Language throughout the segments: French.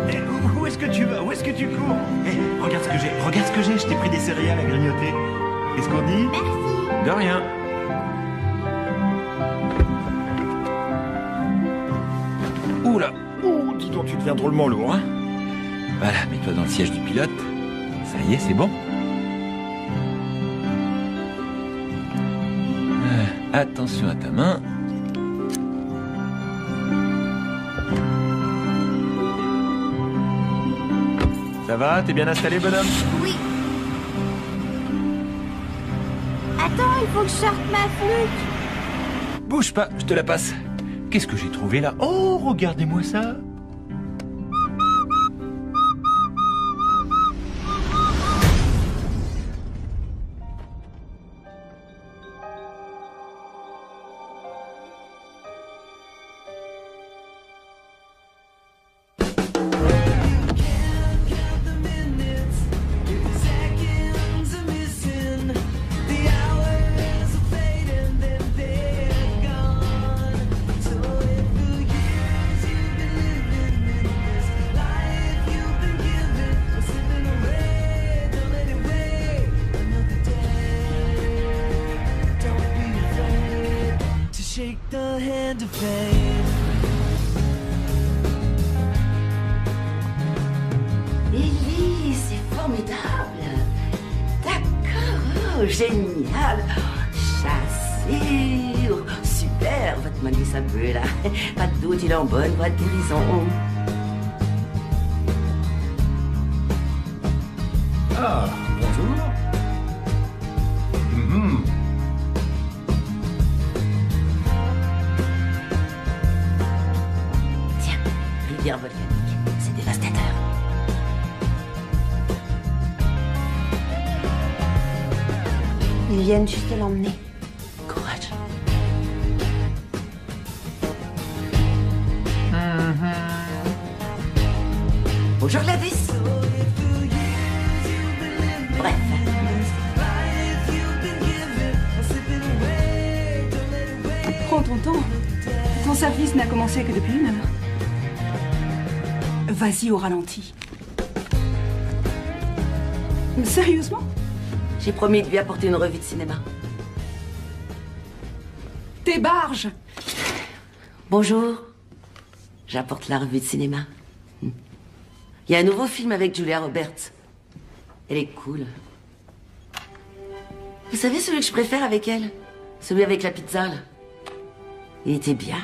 Eh, où est-ce que tu vas? Où est-ce que tu cours? Eh, regarde ce que j'ai. Regarde ce que j'ai. Je t'ai pris des céréales à grignoter. Qu'est-ce qu'on dit? Merci. De rien. Oula. Ouh, dis donc, tu deviens drôlement lourd, hein? Voilà, mets-toi dans le siège du pilote. Ça y est, c'est bon. Attention à ta main. Ça va? T'es bien installé, bonhomme? Oui. Attends, il faut que je sorte ma flûte. Bouge pas, je te la passe. Qu'est-ce que j'ai trouvé là? Oh, regardez-moi ça. Shake the hand of fame. Ellie, c'est formidable. D'accord, oh, génial. Chassé, oh, super, votre Melissa Bleu là. Pas de doute, il est en bonne voie de guérison. Ah, bonjour. Tiens, rivière volcanique, c'est dévastateur. Ils viennent juste l'emmener. Courage. Bonjour Gladys. Bref. Prends ton temps. Ton service n'a commencé que depuis 1 heure. Vas-y au ralenti. Sérieusement? J'ai promis de lui apporter une revue de cinéma. Tes barges! Bonjour. J'apporte la revue de cinéma. Il y a un nouveau film avec Julia Roberts. Elle est cool. Vous savez celui que je préfère avec elle? Celui avec la pizza, là. Il était bien.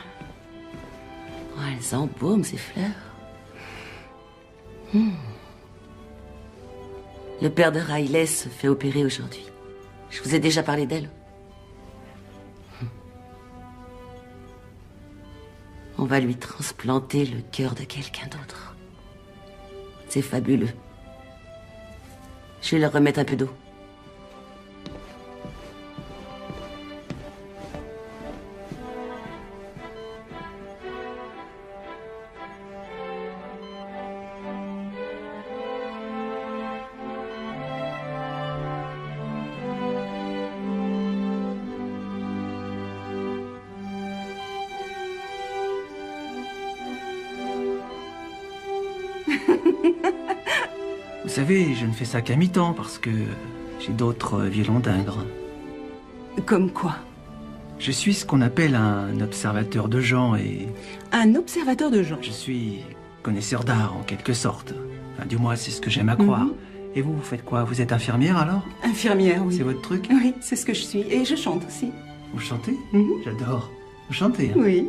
Oh, elles embaument ces fleurs. Le père de Riley se fait opérer aujourd'hui. Je vous ai déjà parlé d'elle. On va lui transplanter le cœur de quelqu'un d'autre. C'est fabuleux. Je vais leur remettre un peu d'eau. Vous savez, je ne fais ça qu'à mi-temps parce que j'ai d'autres violons d'Ingres. Comme quoi? Je suis ce qu'on appelle un observateur de gens et Un observateur de gens. je suis connaisseur d'art en quelque sorte. Enfin, du moins, c'est ce que j'aime à croire. Et vous, vous faites quoi? Vous êtes infirmière alors? Infirmière, oui. C'est votre truc? Oui, c'est ce que je suis. Et je chante aussi. Vous chantez? Mhm. J'adore. Vous chantez, hein? Oui.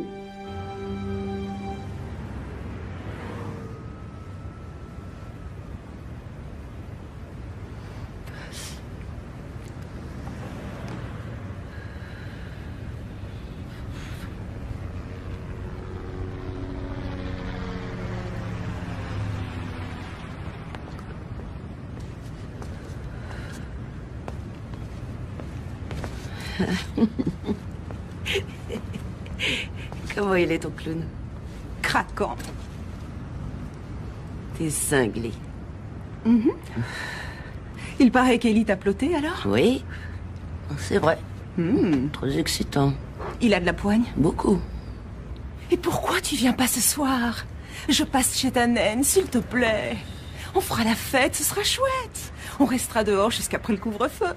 Comment il est ton clown? Craquant. T'es cinglé. Il paraît qu'Ellie t'a ploté alors? Oui, c'est vrai. Très excitant. Il a de la poigne. Beaucoup. Et pourquoi tu viens pas ce soir? Je passe chez ta naine, s'il te plaît. On fera la fête, ce sera chouette. On restera dehors jusqu'après le couvre-feu.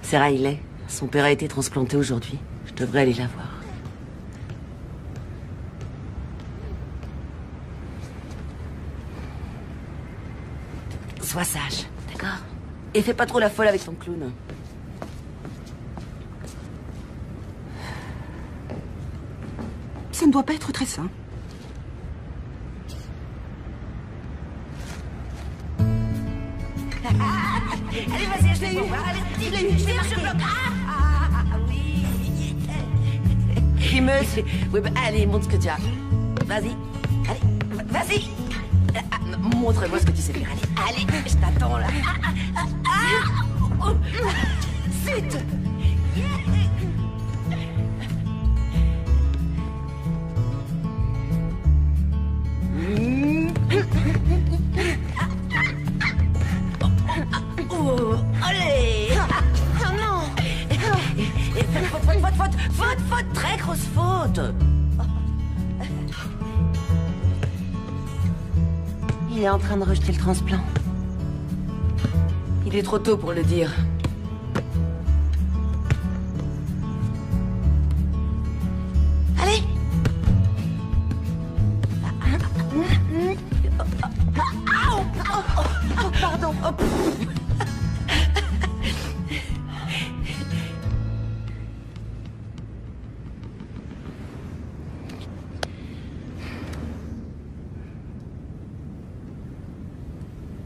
C'est Riley. Son père a été transplanté aujourd'hui. Je devrais aller la voir. Sois sage, d'accord? Et fais pas trop la folle avec ton clown. Ça ne doit pas être très sain. Allez, vas-y, je l'ai eu. Allez, je l'ai eu. Je bloque. Oui. Rimeuse. Oui, bah, allez, montre ce que tu as. Vas-y. Allez, vas-y. Montre-moi ce que tu sais faire. Allez, je t'attends là. Zut. Allez. Oh non. Faute, très grosse faute. Il est en train de rejeter le transplant. Il est trop tôt pour le dire. Allez. Oh, pardon.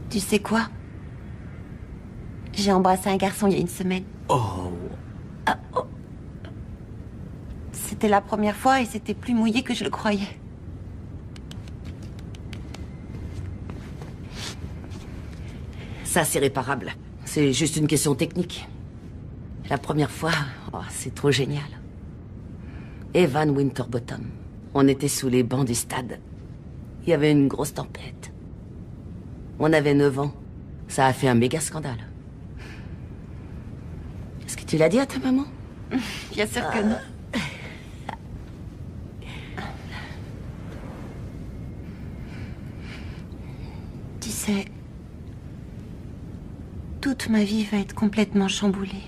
Tu sais quoi? J'ai embrassé un garçon il y a une semaine. Oh. C'était la première fois et c'était plus mouillé que je le croyais. Ça, c'est réparable. C'est juste une question technique. La première fois, c'est trop génial. Evan Winterbottom. On était sous les bancs du stade. Il y avait une grosse tempête. On avait 9 ans. Ça a fait un méga scandale. Est-ce que tu l'as dit à ta maman? Bien sûr que non. Tu sais, toute ma vie va être complètement chamboulée.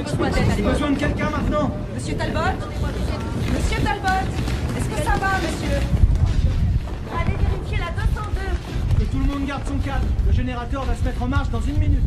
besoin d'aide. J'ai besoin de quelqu'un maintenant. Monsieur Talbot? Monsieur Talbot? Est-ce que ça va, monsieur? Allez vérifier la 202. Que tout le monde garde son calme. Le générateur va se mettre en marche dans 1 minute.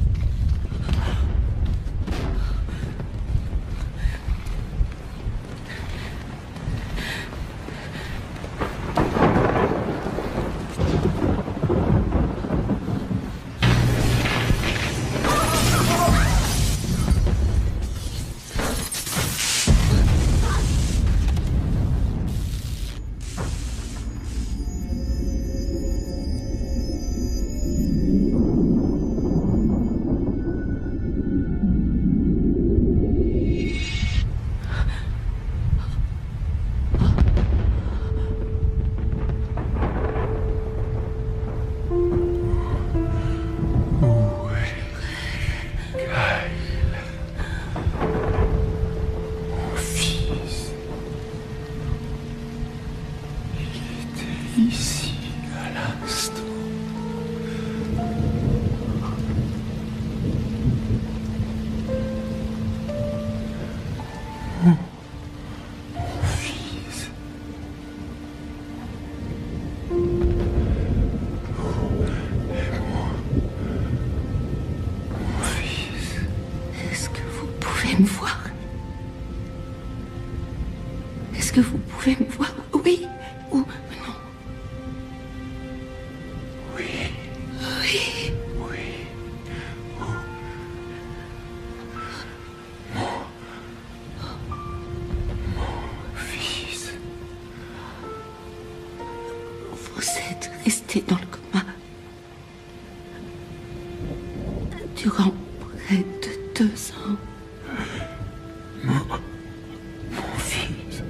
Ici, à l'instant. Mon fils. Mon fils. Est-ce que vous pouvez me voir? Est-ce que vous pouvez me voir? Oui ou non? Oui. Oui. Oui. Mon fils. Vous êtes resté dans le coma durant près de 2 ans. Mon fils.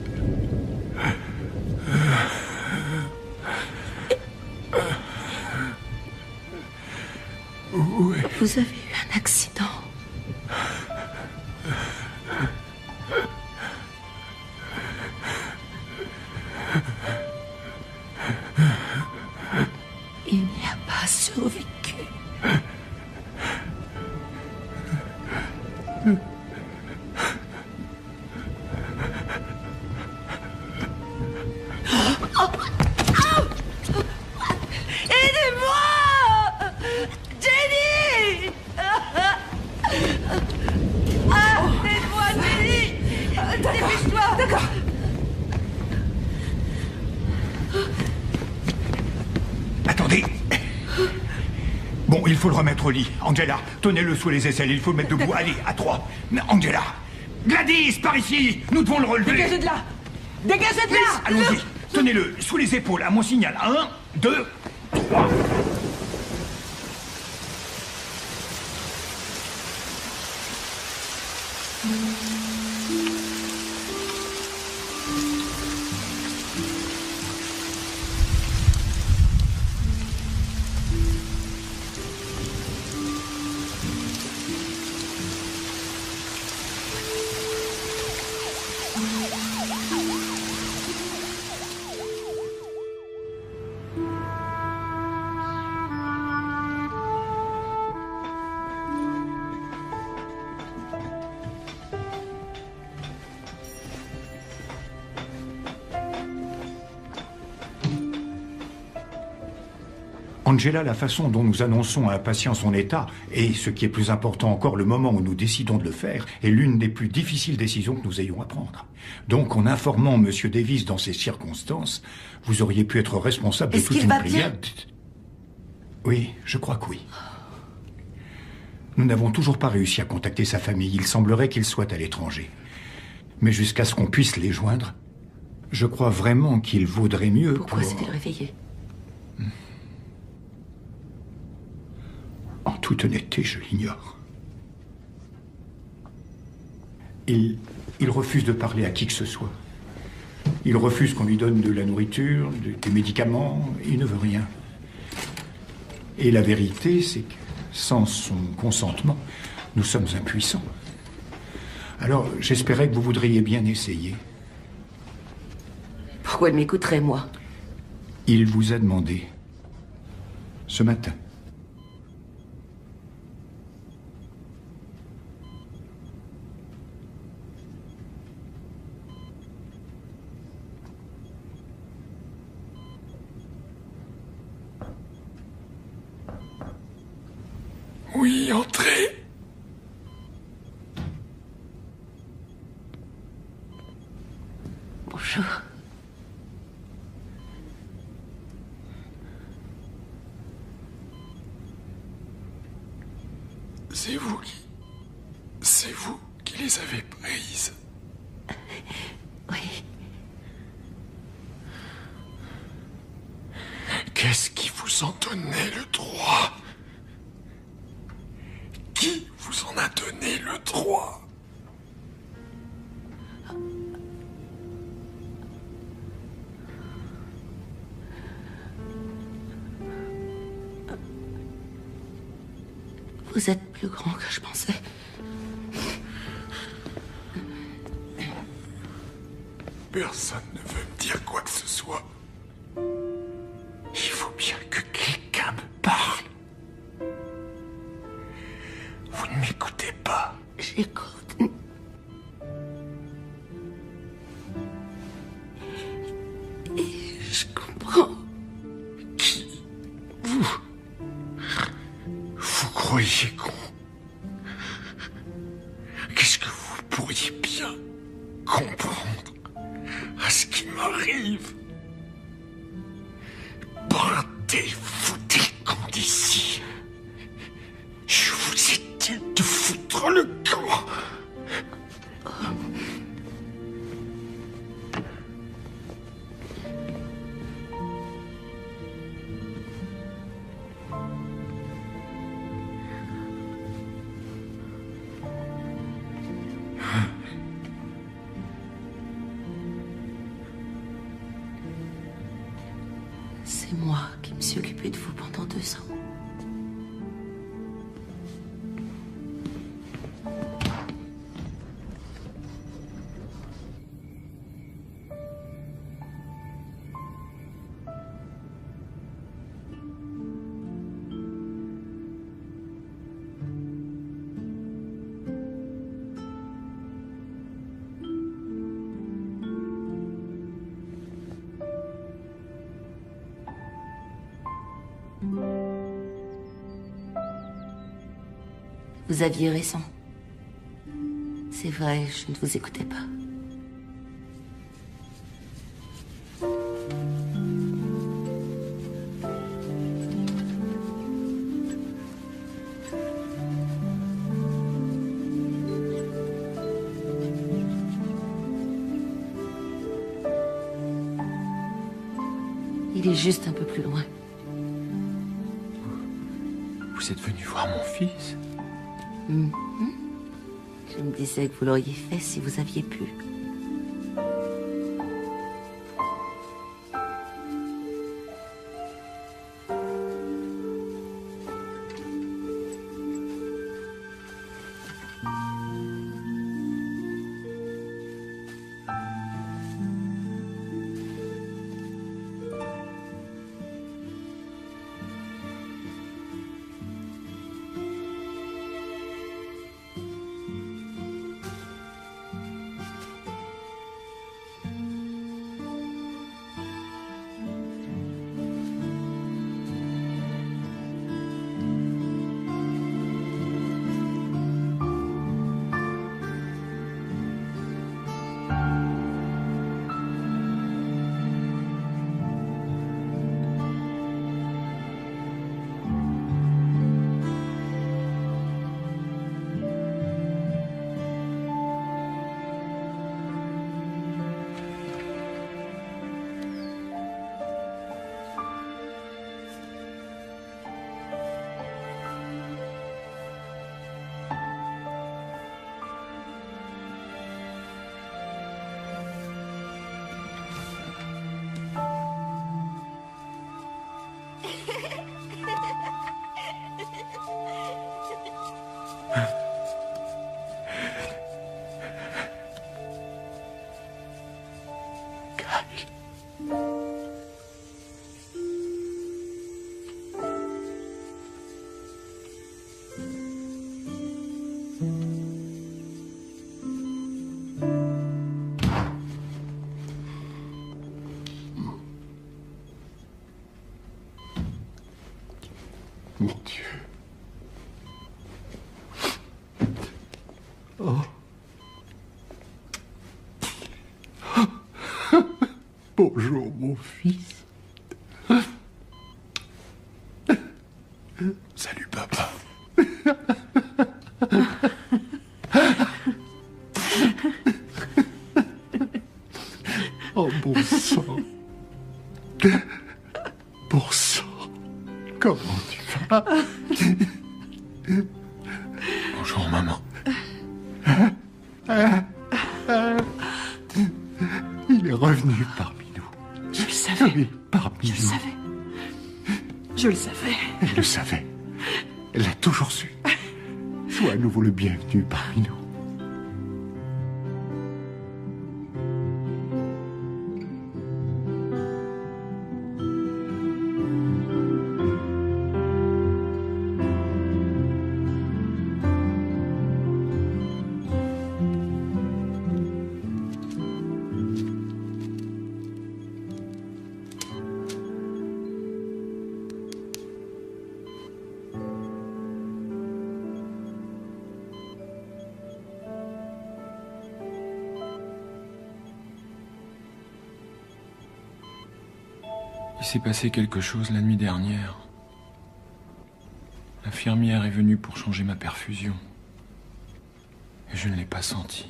Oui. Vous avez eu un accident. Il n'y a pas survécu. Aidez-moi! Jenny! Aide-moi, Jenny! Dépêche-toi! D'accord. Attendez. Bon, il faut le remettre au lit. Angela, tenez-le sous les aisselles, il faut le mettre debout. Allez, à 3. Angela! Gladys, par ici! Nous devons le relever. Dégagez de là! Dégagez de là! Allons-y. Tenez-le sous les épaules, à mon signal. 1, 2, 3. Angela, la façon dont nous annonçons à un patient son état, et ce qui est plus important encore, le moment où nous décidons de le faire, est l'une des plus difficiles décisions que nous ayons à prendre. Donc, en informant M. Davis dans ces circonstances, vous auriez pu être responsable de Est-ce toute qu'il une va bien? pléiade. Oui, je crois que oui. Nous n'avons toujours pas réussi à contacter sa famille. Il semblerait qu'il soit à l'étranger. Mais jusqu'à ce qu'on puisse les joindre, je crois vraiment qu'il vaudrait mieux Pourquoi pour... s'est-il réveillé? En toute honnêteté, je l'ignore. Il refuse de parler à qui que ce soit. Il refuse qu'on lui donne de la nourriture, des médicaments. Il ne veut rien. Et la vérité, c'est que sans son consentement, nous sommes impuissants. Alors, j'espérais que vous voudriez bien essayer. Pourquoi il m'écouterait, moi? Il vous a demandé. Ce matin. Oui, entrez. Bonjour. C'est vous qui les avez prises. Oui. Qu'est-ce qui vous en donnait le droit? Qui vous en a donné le droit? Vous êtes plus grand que je pensais. Personne ne veut me dire quoi que ce soit. Il faut bien que quelqu'un me parle. Vous ne m'écoutez pas. J'écoute. Et je comprends. Qui? Vous? Vous croyez con? Qu'est-ce que vous pourriez bien comprendre à ce qui m'arrive? Partez-vous des camps d'ici. Je vous ai dit de foutre le camp. C'est moi qui me suis occupée de vous pendant 2 ans. Vous aviez raison. C'est vrai, je ne vous écoutais pas. Il est juste un peu plus loin. Vous êtes venu voir mon fils? Je me disais que vous l'auriez fait si vous aviez pu. Mon Dieu. Bonjour, mon fils. Salut, papa. Oh, bon sang. Bon sang. Comment tu vas? Bonjour, maman. Il est revenu parmi nous. Je le savais. Oui, parmi Je nous. le savais. Je le savais. Elle le savait. Elle l'a toujours su. Sois à nouveau le bienvenu parmi nous. Il s'est passé quelque chose la nuit dernière. L'infirmière est venue pour changer ma perfusion. Et je ne l'ai pas senti.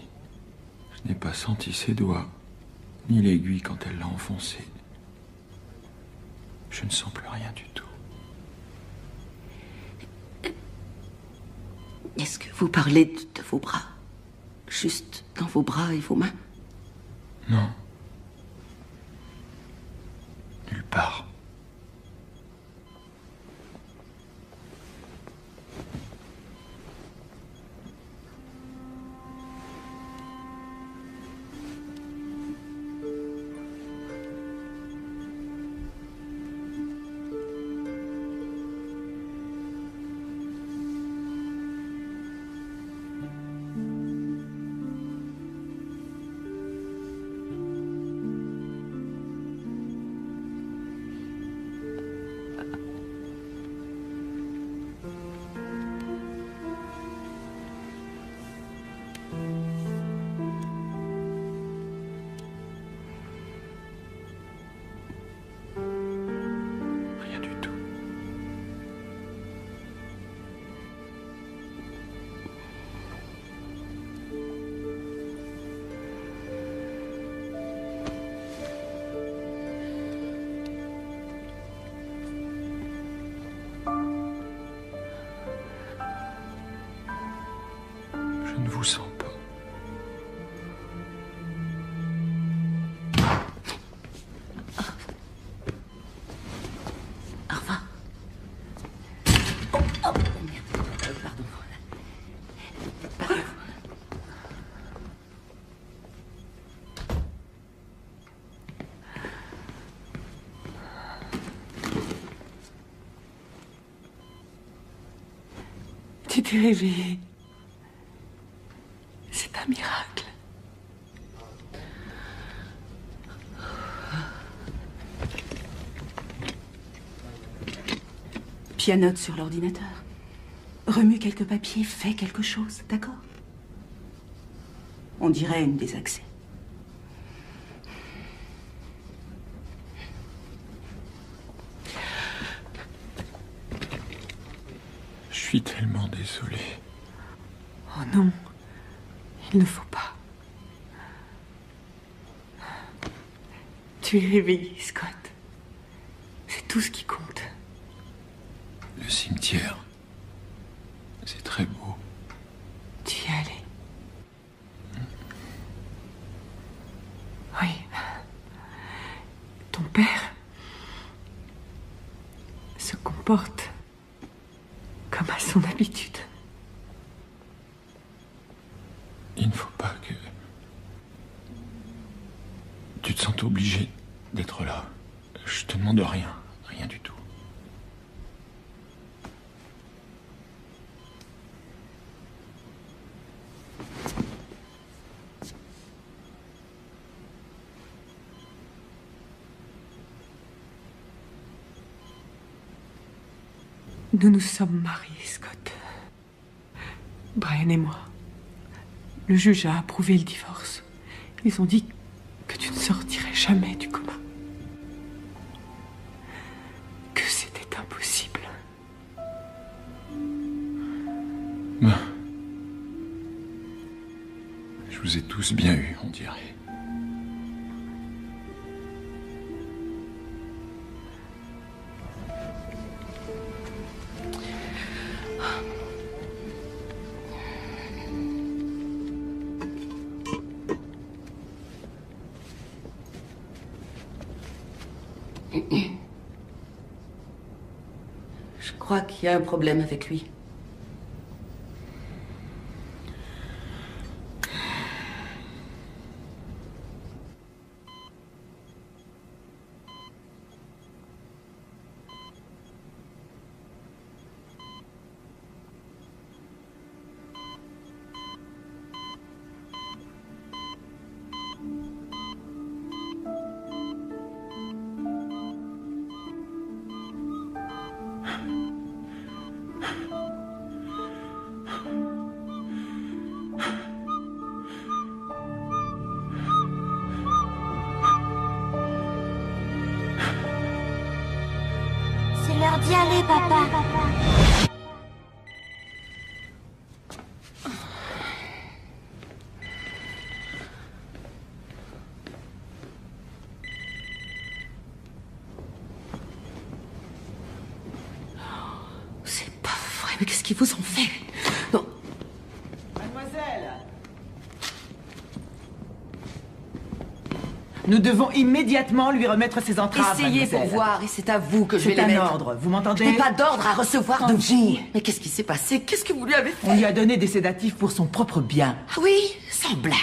Je n'ai pas senti ses doigts, ni l'aiguille quand elle l'a enfoncé. Je ne sens plus rien du tout. Est-ce que vous parlez de vos bras? Juste dans vos bras et vos mains? Non. Nulle part. Rien du tout. Je ne vous sens pas. Arva. Oh, merde. Pardon. Tu t'es réveillé. C'est un miracle. Pianote sur l'ordinateur. Remue quelques papiers, fais quelque chose, d'accord? On dirait une des accès. Je suis tellement désolé. Oh non, il ne faut pas. Tu es réveillé, Scott. C'est tout ce qui compte. Le cimetière, c'est très beau. Tu y es allé. Oui. Ton père se comporte comme à son habitude. Il ne faut pas que tu te sentes obligé d'être là. Je te demande rien, rien du tout. Nous nous sommes mariés, Scott. Brian et moi. Le juge a approuvé le divorce. Ils ont dit que tu ne sortirais jamais du coma. Je vous ai tous bien eu, on dirait. Je crois qu'il y a un problème avec lui. C'est l'heure d'y aller, papa. C'est pas vrai, mais qu'est-ce qu'ils vous ont fait? Non. Mademoiselle! Nous devons immédiatement lui remettre ses entraves, Essayez pour mademoiselle. voir, et c'est à vous que je vais C'est les un mettre. ordre, vous Je m'entendez? n'ai pas d'ordre à recevoir de vous. Angie. Mais qu'est-ce qui s'est passé? Qu'est-ce que vous lui avez fait? On lui a donné des sédatifs pour son propre bien. Ah oui, sans blague.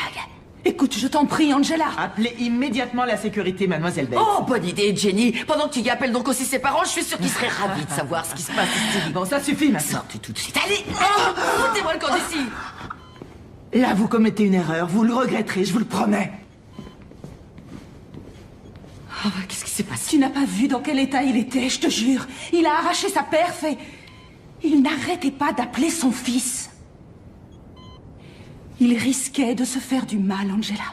Écoute, je t'en prie, Angela. Appelez immédiatement la sécurité, mademoiselle Bates. Oh, bonne idée, Jenny. Pendant que tu y appelles donc aussi ses parents, je suis sûre qu'ils seraient ravis de savoir ce qui se passe ici. Bon, ça suffit maintenant. Sortez tout de suite. Allez, foutez-moi le camp d'ici. Là, vous commettez une erreur. Vous le regretterez, je vous le promets. Oh, qu'est-ce qui s'est passé? Tu n'as pas vu dans quel état il était, je te jure. Il a arraché sa perf et... il n'arrêtait pas d'appeler son fils. Il risquait de se faire du mal, Angela.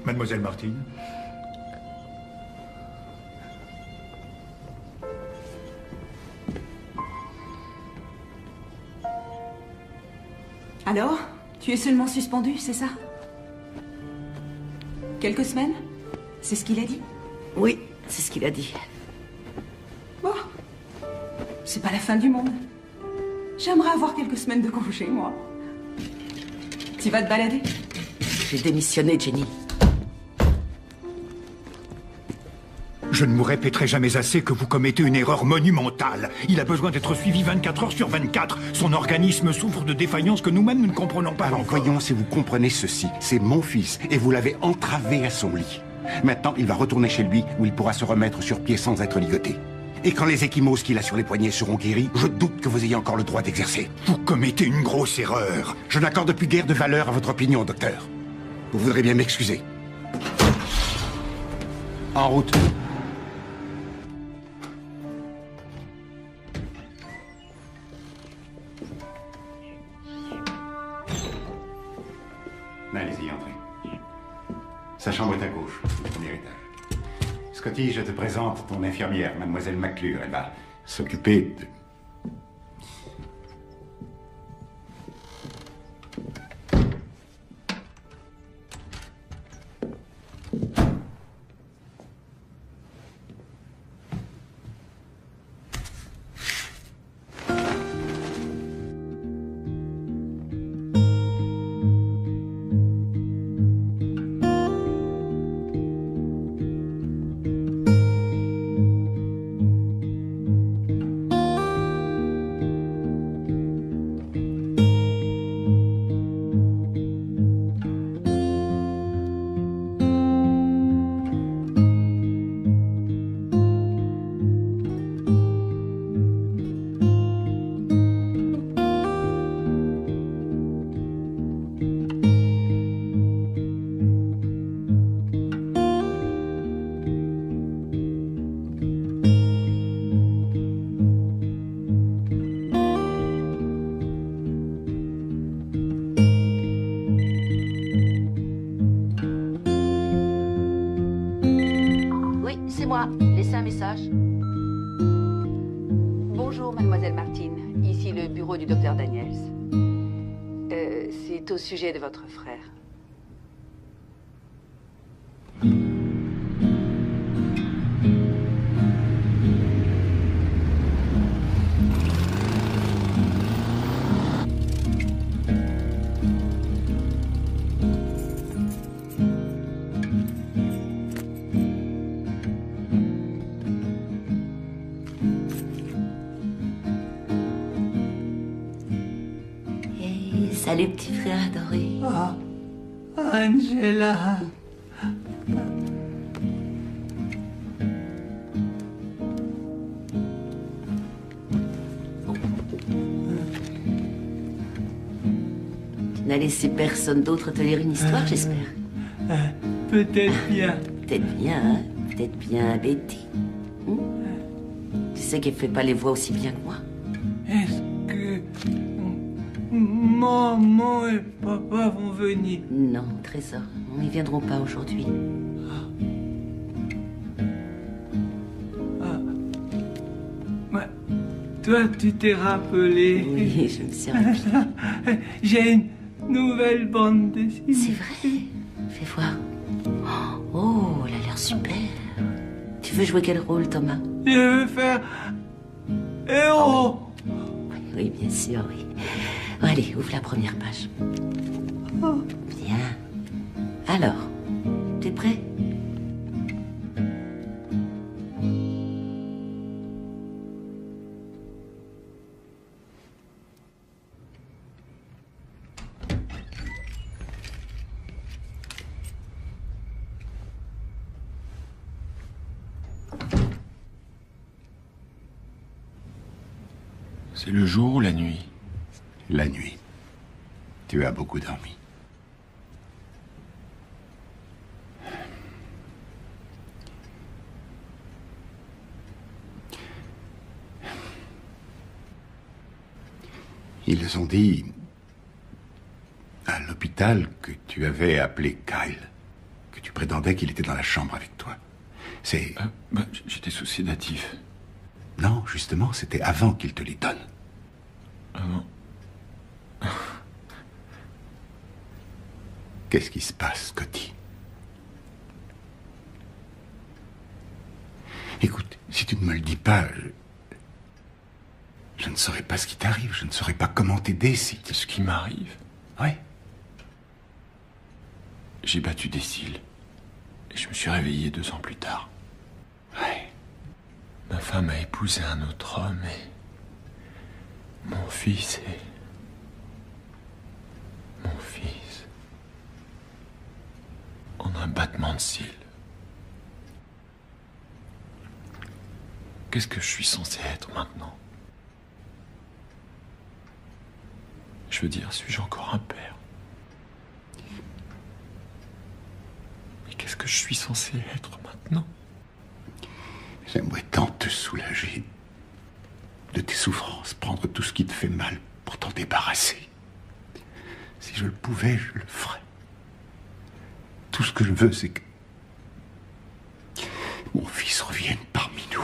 Mademoiselle Martine? Alors, tu es seulement suspendu, c'est ça? Quelques semaines? C'est ce qu'il a dit? Oui, c'est ce qu'il a dit. Bon, c'est pas la fin du monde. J'aimerais avoir quelques semaines de congé, moi. Tu vas te balader? J'ai démissionné, Jenny. Je ne vous répéterai jamais assez que vous commettez une erreur monumentale. Il a besoin d'être suivi 24 heures sur 24. Son organisme souffre de défaillances que nous-mêmes nous ne comprenons pas Alors encore. voyons si vous comprenez ceci. C'est mon fils et vous l'avez entravé à son lit. Maintenant, il va retourner chez lui où il pourra se remettre sur pied sans être ligoté. Et quand les ecchymoses qu'il a sur les poignets seront guéris, je doute que vous ayez encore le droit d'exercer. Vous commettez une grosse erreur. Je n'accorde plus guère de valeur à votre opinion, docteur. Vous voudrez bien m'excuser. En route. Allez-y, entrez. Sa chambre est à gauche, au premier étage. Scotty, je te présente ton infirmière, mademoiselle McClure. Elle va s'occuper de... tâche. Bonjour, mademoiselle Martine. Ici le bureau du docteur Daniels. C'est au sujet de votre frère. Salut, petit frère adoré. Oh, Angela. Tu n'as laissé personne d'autre te lire une histoire, j'espère. Peut-être bien. Peut-être bien, hein? Peut-être bien, Betty. Tu sais qu'elle fait pas les voix aussi bien que moi. Est-ce que maman et papa vont venir? Non, Trésor, ils viendront pas aujourd'hui. Ouais. Toi, tu t'es rappelé. Oui, je me suis rappelé. J'ai une nouvelle bande dessinée. C'est vrai? Fais voir. Oh, elle a l'air super. Tu veux jouer quel rôle, Thomas? Je veux faire héros. Oui, bien sûr, oui. Bon, allez, ouvre la première page. Bien. Alors, t'es prêt? C'est le jour ou la nuit? La nuit. Tu as beaucoup dormi. Ils ont dit à l'hôpital que tu avais appelé Kyle, que tu prétendais qu'il était dans la chambre avec toi. C'est... J'étais sous sédatif. Non, justement, c'était avant qu'il te les donne. Avant? Qu'est-ce qui se passe, Scotty? Écoute, si tu ne me le dis pas, je ne saurais pas ce qui t'arrive, je ne saurais pas comment t'aider si... Ce qui m'arrive? Oui. J'ai battu des cils. Et je me suis réveillé 2 ans plus tard. Ouais. Ma femme a épousé un autre homme et... Mon fils est... Mon fils... En un battement de cils. Qu'est-ce que je suis censé être maintenant? Je veux dire, suis-je encore un père? Mais qu'est-ce que je suis censé être maintenant? J'aimerais tant te soulager de tes souffrances, prendre tout ce qui te fait mal pour t'en débarrasser. Si je le pouvais, je le ferais. Tout ce que je veux, c'est que mon fils revienne parmi nous.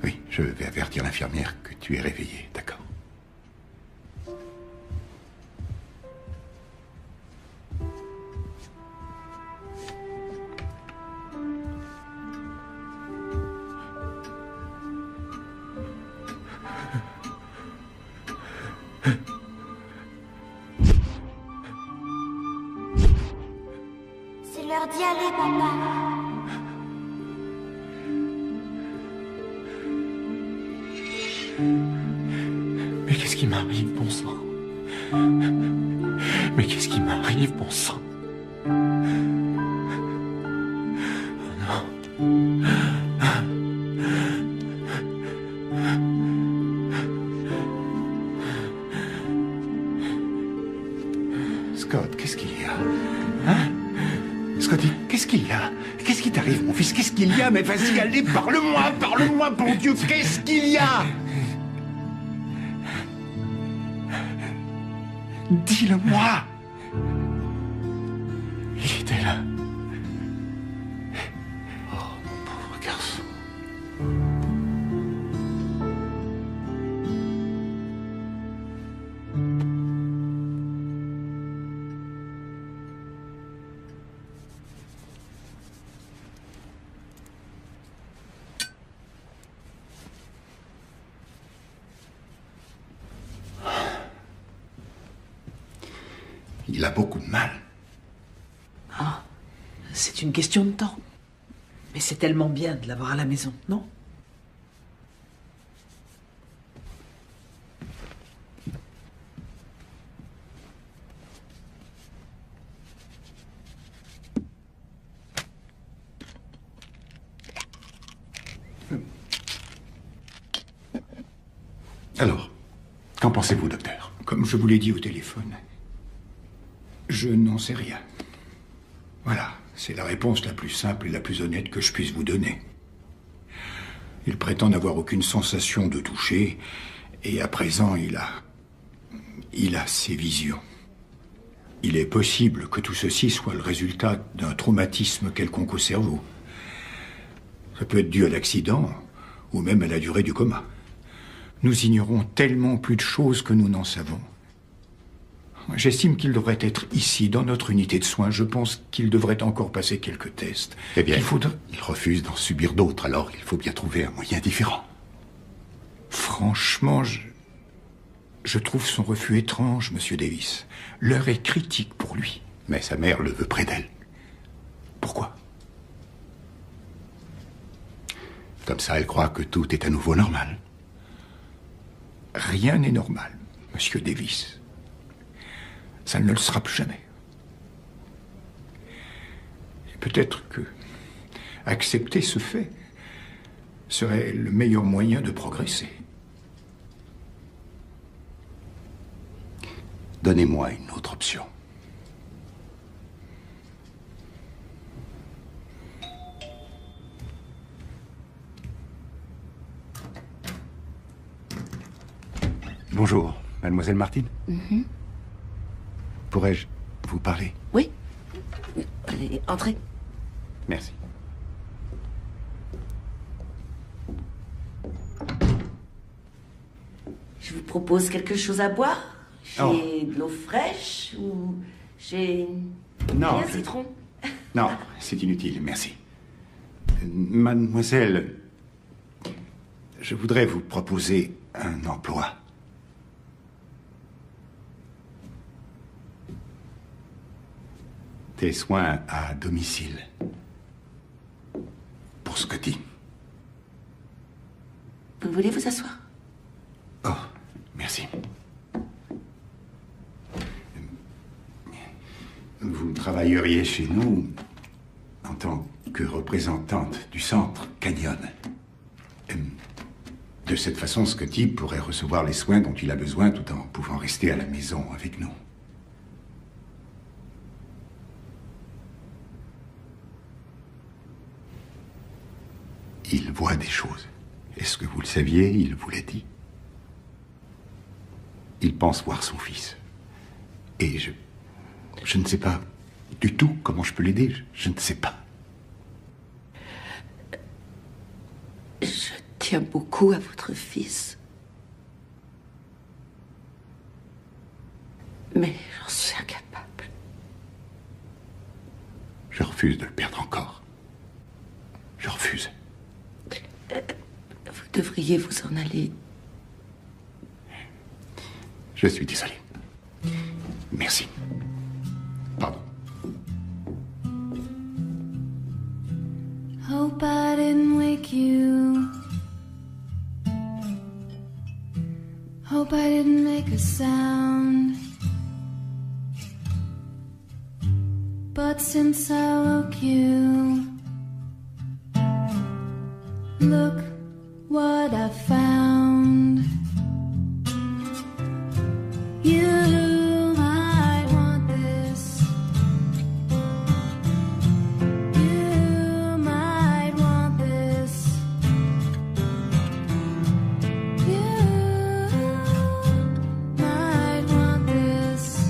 Oui, je vais avertir l'infirmière que tu es réveillé, d'accord? C'est l'heure d'y aller, papa. Mais qu'est-ce qui m'arrive, bon sang? Mais qu'est-ce qui m'arrive, bon sang? Scott, qu'est-ce qu'il y a? Hein? Scotty, qu'est-ce qu'il y a? Qu'est-ce qui t'arrive, mon fils? Qu'est-ce qu'il y a? Mais vas-y, allez, parle-moi, bon Dieu, qu'est-ce qu'il y a? Dis-le-moi. Il était là. Oh, mon pauvre garçon. Il a beaucoup de mal. Ah, c'est une question de temps. Mais c'est tellement bien de l'avoir à la maison, non? Alors, qu'en pensez-vous, docteur? Comme je vous l'ai dit au téléphone, je n'en sais rien. Voilà, c'est la réponse la plus simple et la plus honnête que je puisse vous donner. Il prétend n'avoir aucune sensation de toucher, et à présent, il a ses visions. Il est possible que tout ceci soit le résultat d'un traumatisme quelconque au cerveau. Ça peut être dû à l'accident, ou même à la durée du coma. Nous ignorons tellement plus de choses que nous n'en savons. J'estime qu'il devrait être ici, dans notre unité de soins. Je pense qu'il devrait encore passer quelques tests. Eh bien, il refuse d'en subir d'autres, alors il faut bien trouver un moyen différent. Franchement, je trouve son refus étrange, Monsieur Davis. L'heure est critique pour lui. Mais sa mère le veut près d'elle. Pourquoi? Comme ça, elle croit que tout est à nouveau normal. Rien n'est normal, Monsieur Davis. Ça ne le sera plus jamais. Et peut-être que accepter ce fait serait le meilleur moyen de progresser. Donnez-moi une autre option. Bonjour, mademoiselle Martin. Pourrais-je vous parler? Oui. Allez, entrez. Merci. Je vous propose quelque chose à boire. J'ai de l'eau fraîche ou j'ai Non, un citron. Non, c'est inutile, merci. Mademoiselle, je voudrais vous proposer un emploi. Des soins à domicile. Pour Scotty. Vous voulez vous asseoir? Oh, merci. Vous travailleriez chez nous en tant que représentante du centre Canyon. De cette façon, Scotty pourrait recevoir les soins dont il a besoin tout en pouvant rester à la maison avec nous. Il voit des choses. Est-ce que vous le saviez? Il vous l'a dit. Il pense voir son fils. Et je ne sais pas du tout comment je peux l'aider. Je ne sais pas. Je tiens beaucoup à votre fils. Mais j'en suis incapable. Je refuse de le perdre encore. Je refuse. Vous devriez vous en aller. Je suis désolé. Merci. Pardon. Hope I didn't wake you. Hope I didn't make a sound. But since I woke you, look what I found. You might want this. You might want this. You might want this.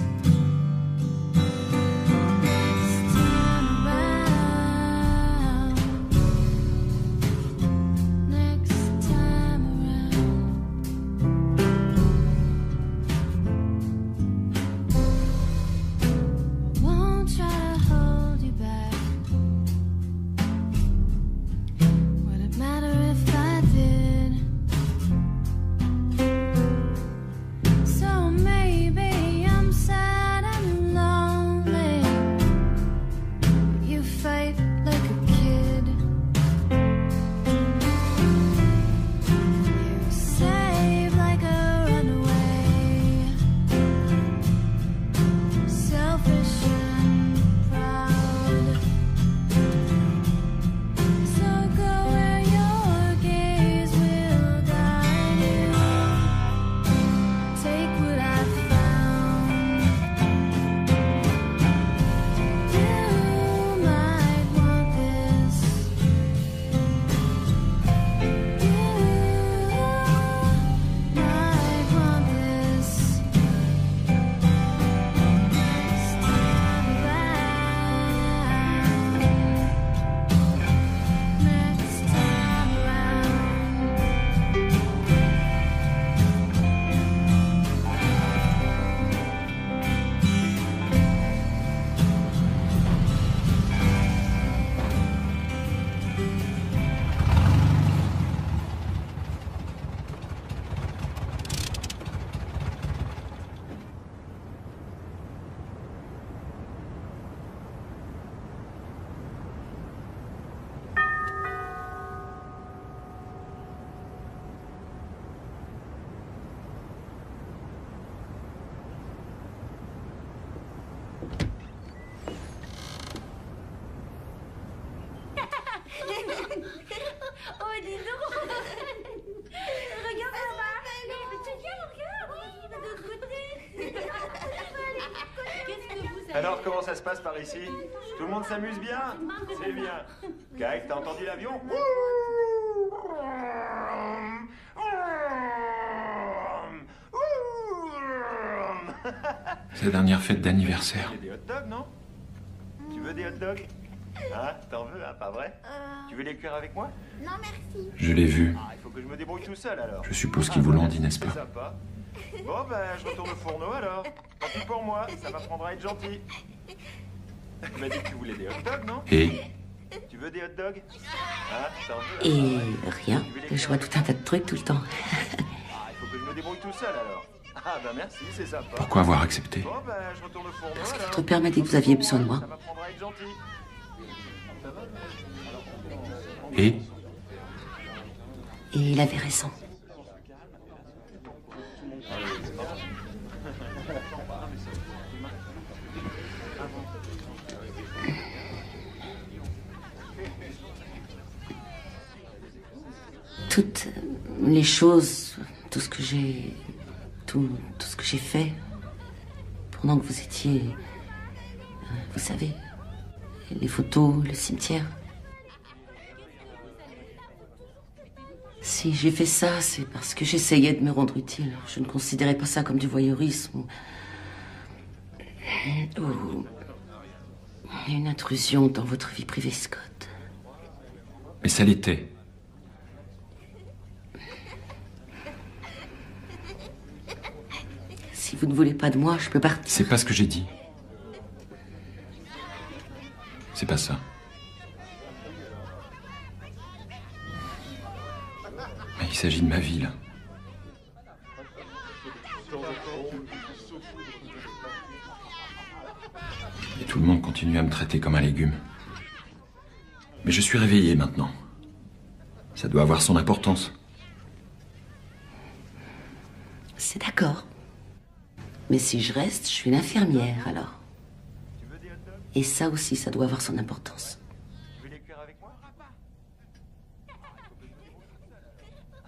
Alors, comment ça se passe par ici? Tout le monde s'amuse bien? C'est bien. Kite, t'as entendu l'avion? C'est la dernière fête d'anniversaire. Il y a des hot dogs, non? Tu veux des hot dogs? Hein? T'en veux, hein? Pas vrai? Tu veux les cuire avec moi? Non, merci. Je l'ai vu. Ah, il faut que je me débrouille tout seul, alors. Je suppose qu'il vous l'en dit, n'est-ce C'est pas? sympa. Bon, ben, je retourne au fourneau, alors. Tant pis pour moi, ça m'apprendra à être gentil. Tu m'as dit que tu voulais des hot dogs, non? Et Tu veux des hot dogs? Hein? T'en veux? Et hein, pas vrai? rien. Tu veux les Je vois tout un tas de trucs tout le temps. Ah, il faut que je me débrouille tout seul, alors. Ah, ben merci, c'est sympa. pourquoi avoir accepté? Bon, ben, je retourne au fourneau, Parce que alors. votre père m'a dit que vous aviez besoin de moi. Ça m'apprendra à être gentil. Et Et il avait raison. Toutes les choses, tout ce que j'ai... Tout ce que j'ai fait pendant que vous étiez... Vous savez, les photos, le cimetière. Si j'ai fait ça, c'est parce que j'essayais de me rendre utile. Je ne considérais pas ça comme du voyeurisme ou une intrusion dans votre vie privée, Scott. Mais ça l'était. Si vous ne voulez pas de moi, je peux partir. C'est pas ce que j'ai dit. C'est pas ça. Mais il s'agit de ma vie, là. Et tout le monde continue à me traiter comme un légume. Mais je suis réveillé maintenant. Ça doit avoir son importance. C'est d'accord. Mais si je reste, je suis une infirmière, alors. Et ça aussi, ça doit avoir son importance. Tu veux les cuire avec moi?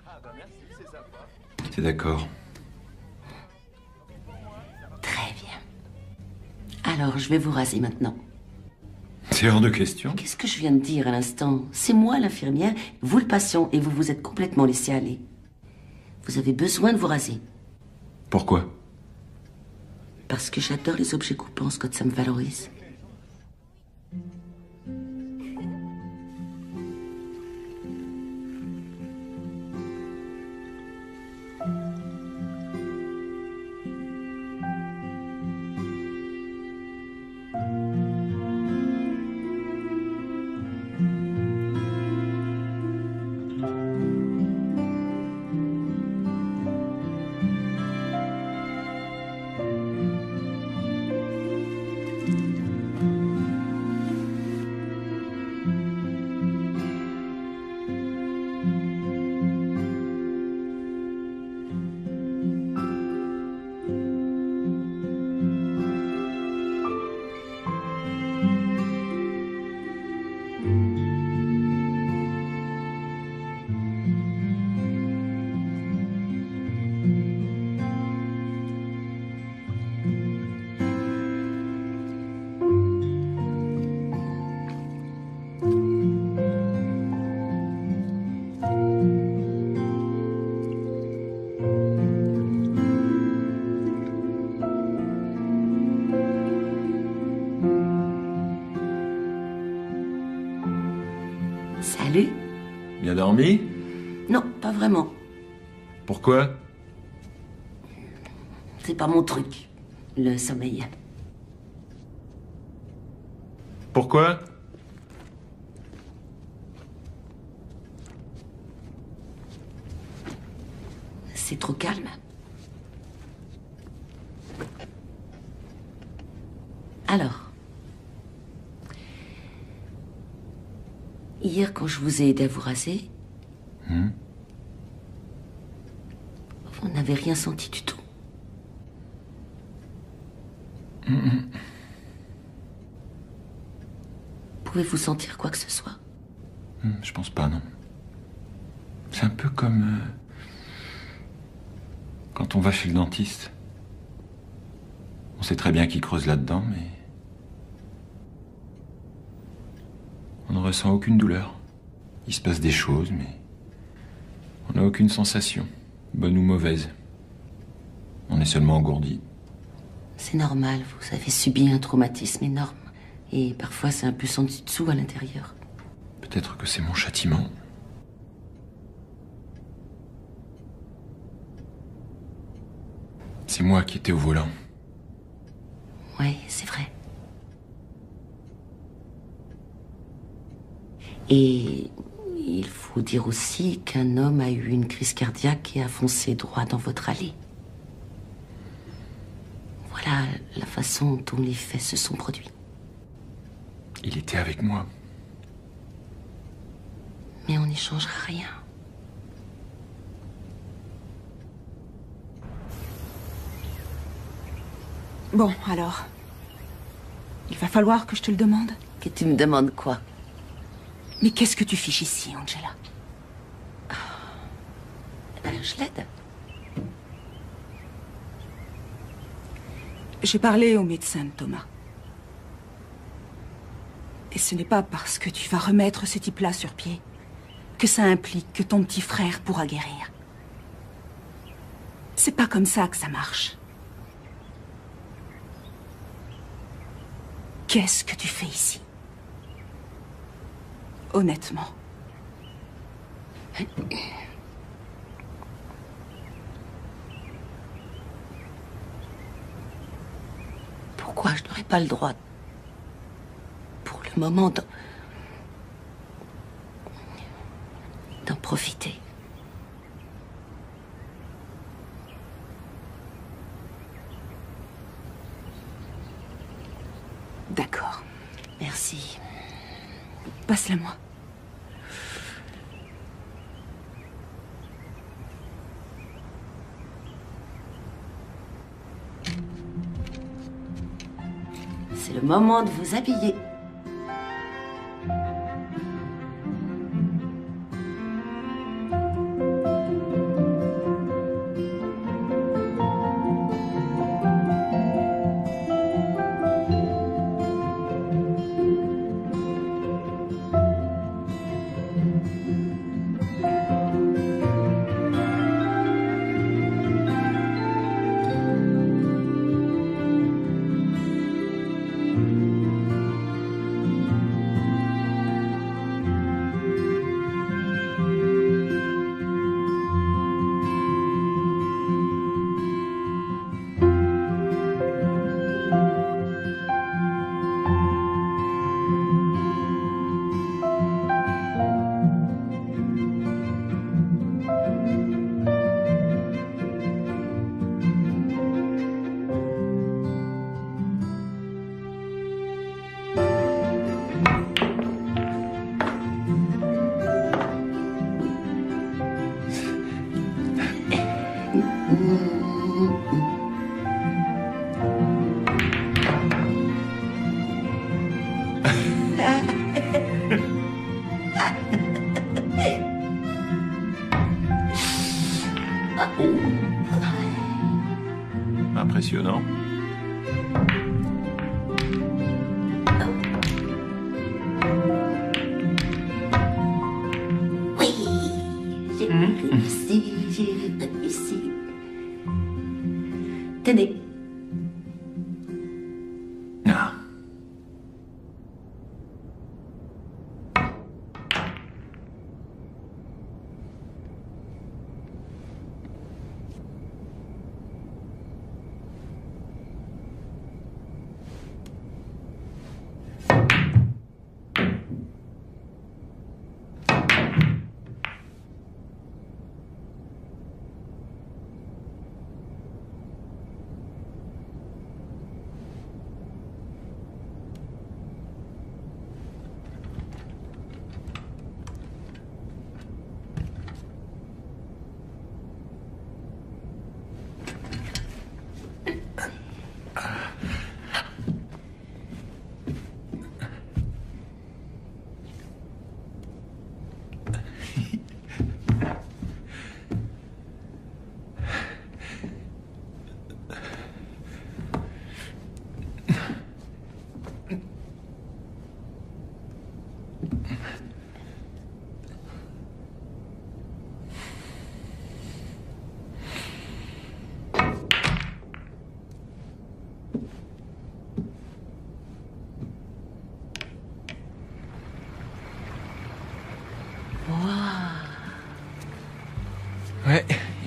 Ah, ben merci, c'est sympa. C'est d'accord. Très bien. Alors, je vais vous raser maintenant. C'est hors de question. Qu'est-ce que je viens de dire à l'instant? C'est moi l'infirmière, vous le patient, et vous vous êtes complètement laissé aller. Vous avez besoin de vous raser. Pourquoi? Parce que j'adore les objets coupants, Scott, ça me valorise. Salut. Bien dormi? Non, pas vraiment. Pourquoi? C'est pas mon truc, le sommeil. Pourquoi? C'est trop calme. Alors, hier, quand je vous ai aidé à vous raser, vous n'avez rien senti du tout. Pouvez-vous sentir quoi que ce soit? Je pense pas, non. C'est un peu comme... quand on va chez le dentiste. On sait très bien qu'il creuse là-dedans, mais ressent aucune douleur. Il se passe des choses, mais on n'a aucune sensation, bonne ou mauvaise. On est seulement engourdi. C'est normal, vous avez subi un traumatisme énorme. Et parfois c'est un peu sans dessous à l'intérieur. Peut-être que c'est mon châtiment. C'est moi qui étais au volant. Oui, c'est vrai. Et il faut dire aussi qu'un homme a eu une crise cardiaque et a foncé droit dans votre allée. Voilà la façon dont les faits se sont produits. Il était avec moi. Mais on n'y changera rien. Bon, alors. Il va falloir que je te le demande. Que tu me demandes quoi? Mais qu'est-ce que tu fiches ici, Angela? Je l'aide. J'ai parlé au médecin de Thomas. Et ce n'est pas parce que tu vas remettre ce type-là sur pied que ça implique que ton petit frère pourra guérir. C'est pas comme ça que ça marche. Qu'est-ce que tu fais ici? Honnêtement. Pourquoi je n'aurais pas le droit, pour le moment, d'en profiter? D'accord. Merci. Passe-la-moi. C'est le moment de vous habiller. Impressionnant. Oui, j'ai réussi. Tenez. Ah.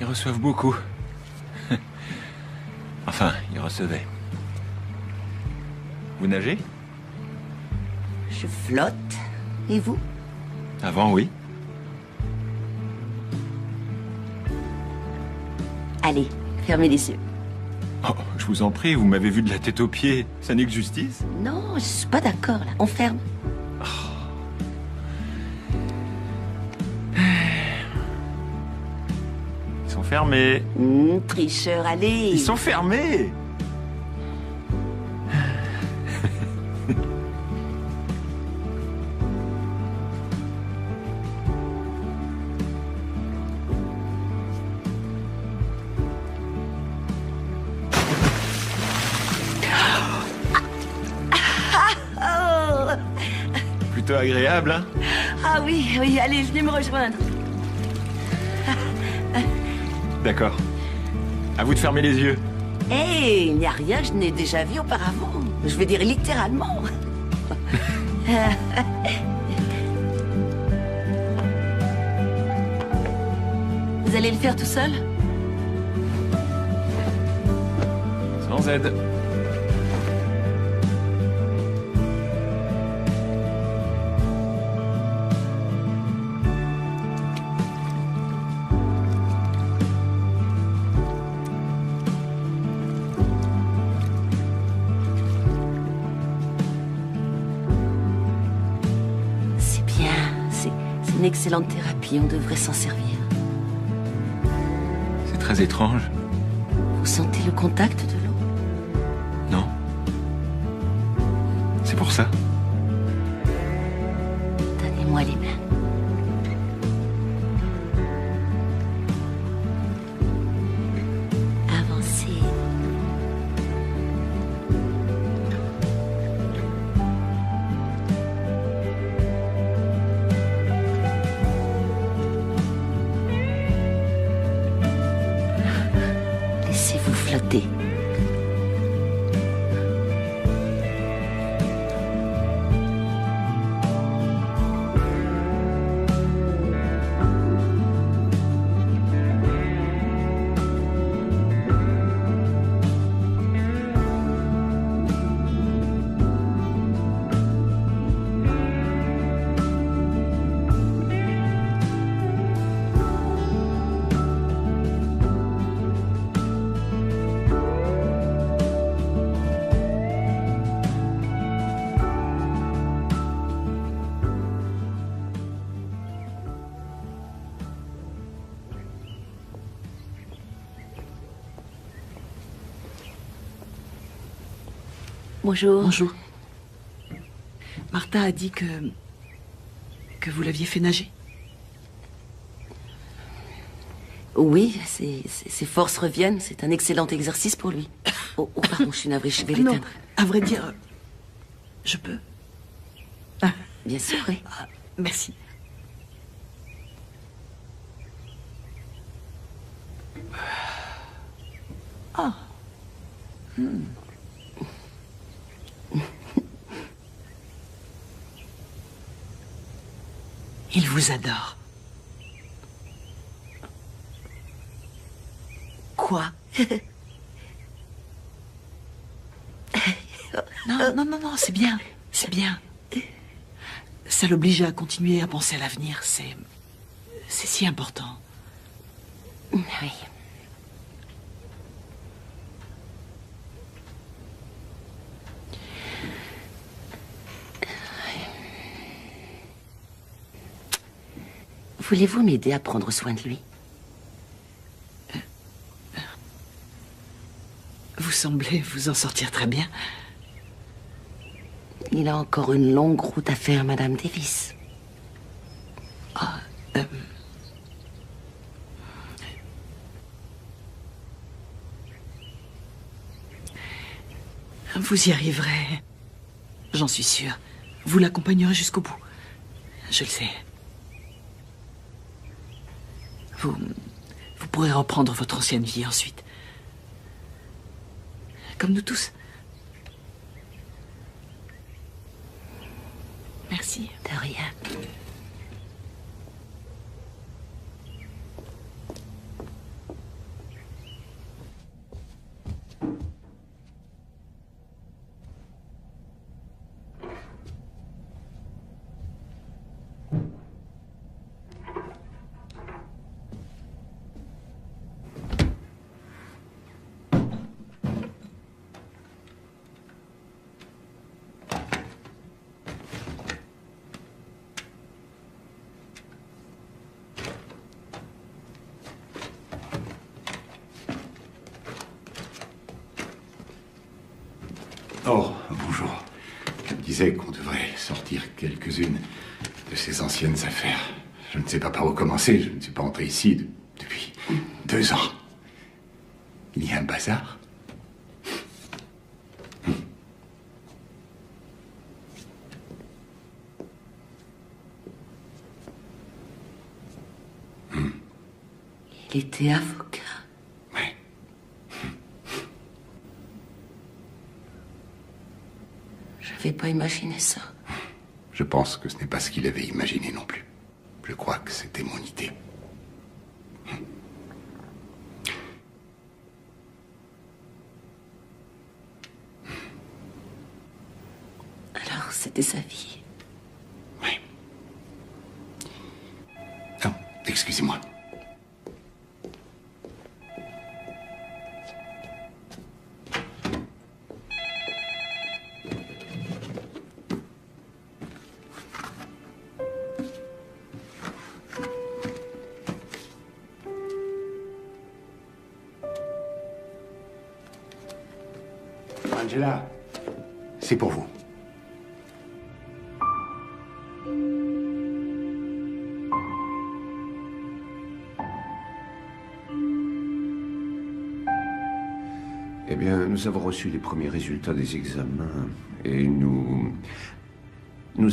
reçoivent beaucoup. Enfin, ils recevaient. Vous nagez? Je flotte. Et vous? Avant, oui. Allez, fermez les yeux. Oh, je vous en prie, vous m'avez vu de la tête aux pieds. Ça n'est que justice? Non, je suis pas d'accord, là. On ferme. Ils sont fermés. Tricheur, allez. Ils sont fermés. Plutôt agréable, hein? Ah oui, oui, allez, venez me rejoindre. D'accord. À vous de fermer les yeux. Hé, il n'y a rien, je n'ai déjà vu auparavant. Je veux dire littéralement. Vous allez le faire tout seul? Sans aide. C'est bien, c'est une excellente thérapie, on devrait s'en servir. C'est très étrange. Vous sentez le contact de l'eau? Non. C'est pour ça. Donnez-moi les mains. Avancez. Laissez-vous flotter. Bonjour. Bonjour. Martha a dit que vous l'aviez fait nager. Oui, ses forces reviennent. C'est un excellent exercice pour lui. Oh, pardon, je suis navrée, je vais Non, l'éteindre. à vrai dire, je peux. Ah, Bien sûr, oui. merci. Ah. Il vous adore. Quoi? Non, c'est bien. C'est bien. Ça l'oblige à continuer à penser à l'avenir. C'est si important. Oui. Voulez-vous m'aider à prendre soin de lui? Vous semblez vous en sortir très bien. Il a encore une longue route à faire, Madame Davis. Vous y arriverez. J'en suis sûre. Vous l'accompagnerez jusqu'au bout. Je le sais. Vous pourrez reprendre votre ancienne vie ensuite. Comme nous tous. Merci. De rien. Oh, bonjour. Je me disais qu'on devrait sortir quelques-unes de ces anciennes affaires. Je ne sais pas par où commencer. Je ne suis pas entré ici depuis 2 ans. Il y a un bazar. Il était avocat. J'avais pas imaginé ça. Je pense que ce n'est pas ce qu'il avait imaginé non plus. Je crois que c'était mon idée. Alors, c'était sa vie. Oui. Oh, excusez-moi. Angela, c'est pour vous. Eh bien, nous avons reçu les premiers résultats des examens et nous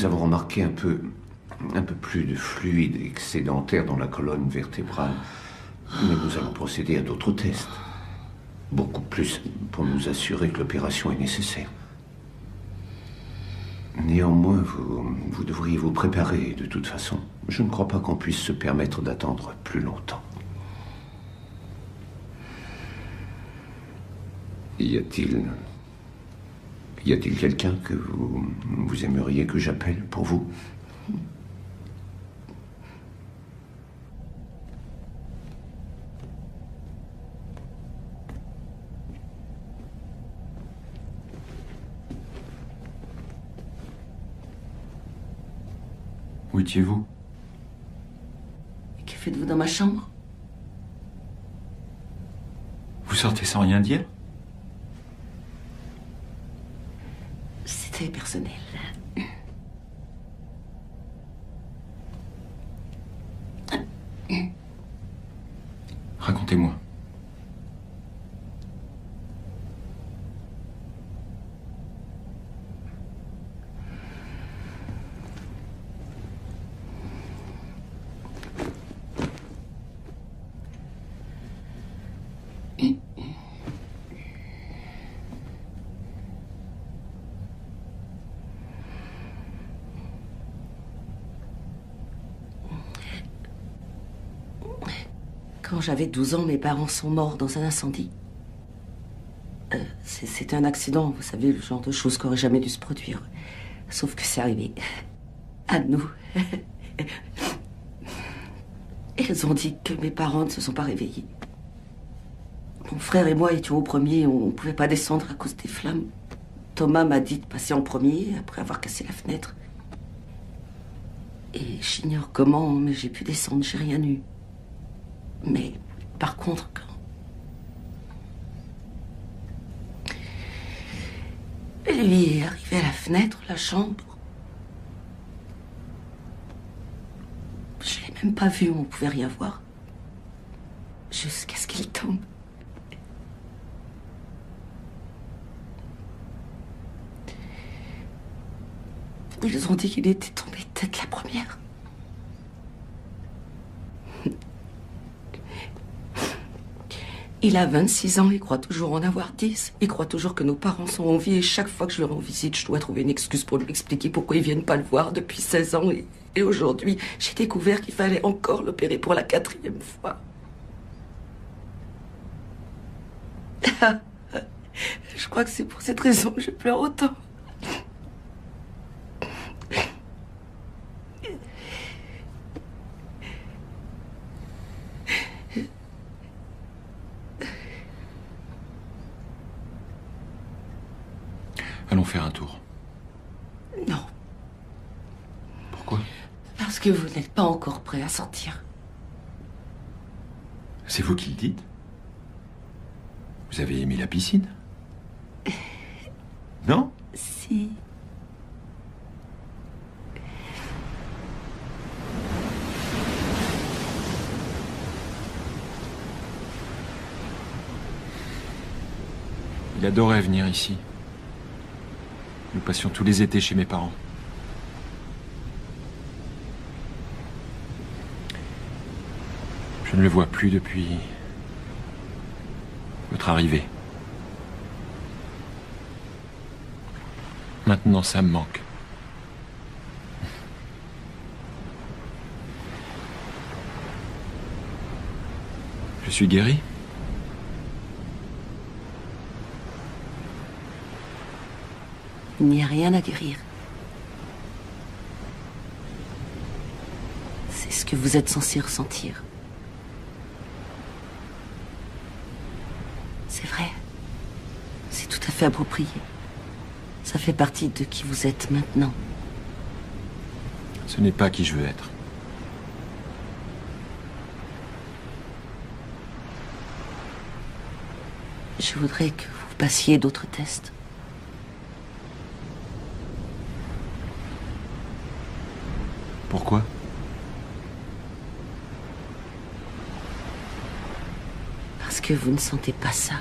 avons remarqué un peu plus de fluide excédentaire dans la colonne vertébrale. Mais nous allons procéder à d'autres tests. Beaucoup plus pour nous assurer que l'opération est nécessaire. Néanmoins, vous devriez vous préparer de toute façon. Je ne crois pas qu'on puisse se permettre d'attendre plus longtemps. Y a-t-il quelqu'un que vous aimeriez que j'appelle pour vous ? Où étiez-vous? Que faites-vous dans ma chambre? Vous sortez sans rien dire? C'était personnel. Racontez-moi. Quand j'avais 12 ans, mes parents sont morts dans un incendie. C'était un accident, vous savez, le genre de choses qui n'aurait jamais dû se produire. Sauf que c'est arrivé à nous. Ils ont dit que mes parents ne se sont pas réveillés. Mon frère et moi étions au premier, on ne pouvait pas descendre à cause des flammes. Thomas m'a dit de passer en premier, après avoir cassé la fenêtre. Et j'ignore comment, mais j'ai pu descendre, j'ai rien eu. Mais, par contre, quand lui est arrivé à la fenêtre, la chambre, je l'ai même pas vu, on ne pouvait rien voir. Jusqu'à ce qu'il tombe. Ils ont dit qu'il était tombé tête la première. Il a 26 ans, il croit toujours en avoir 10. Il croit toujours que nos parents sont en vie et chaque fois que je le rends visite, je dois trouver une excuse pour lui expliquer pourquoi ils viennent pas le voir depuis 16 ans. Et aujourd'hui, j'ai découvert qu'il fallait encore l'opérer pour la 4e fois. Je crois que c'est pour cette raison que je pleure autant. Allons faire un tour. Non. Pourquoi? Parce que vous n'êtes pas encore prêt à sortir. C'est vous qui le dites? Vous avez aimé la piscine? Non? Si. Il adorait venir ici. Nous passions tous les étés chez mes parents. Je ne le vois plus depuis votre arrivée. Maintenant, ça me manque. Je suis guéri. Il n'y a rien à guérir. C'est ce que vous êtes censé ressentir. C'est vrai. C'est tout à fait approprié. Ça fait partie de qui vous êtes maintenant. Ce n'est pas qui je veux être. Je voudrais que vous passiez d'autres tests. Pourquoi? Parce que vous ne sentez pas ça.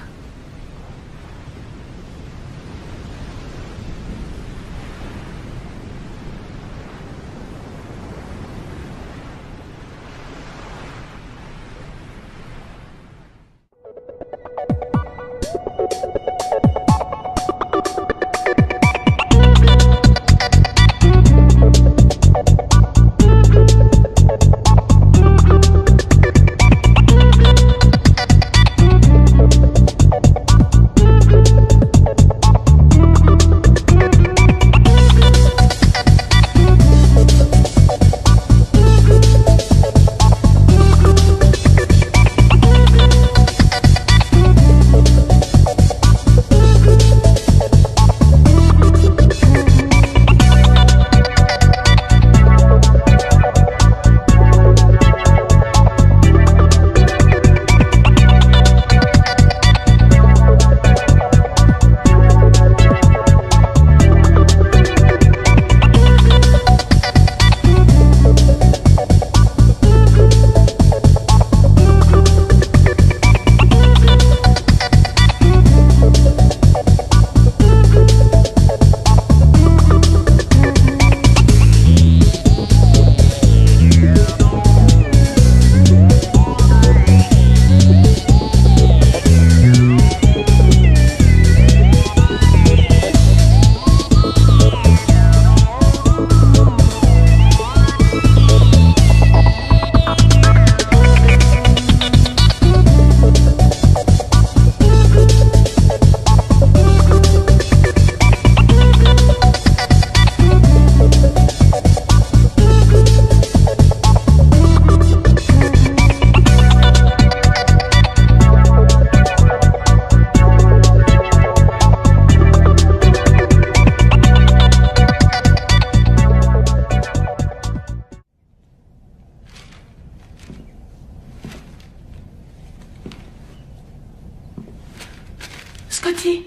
Scotty!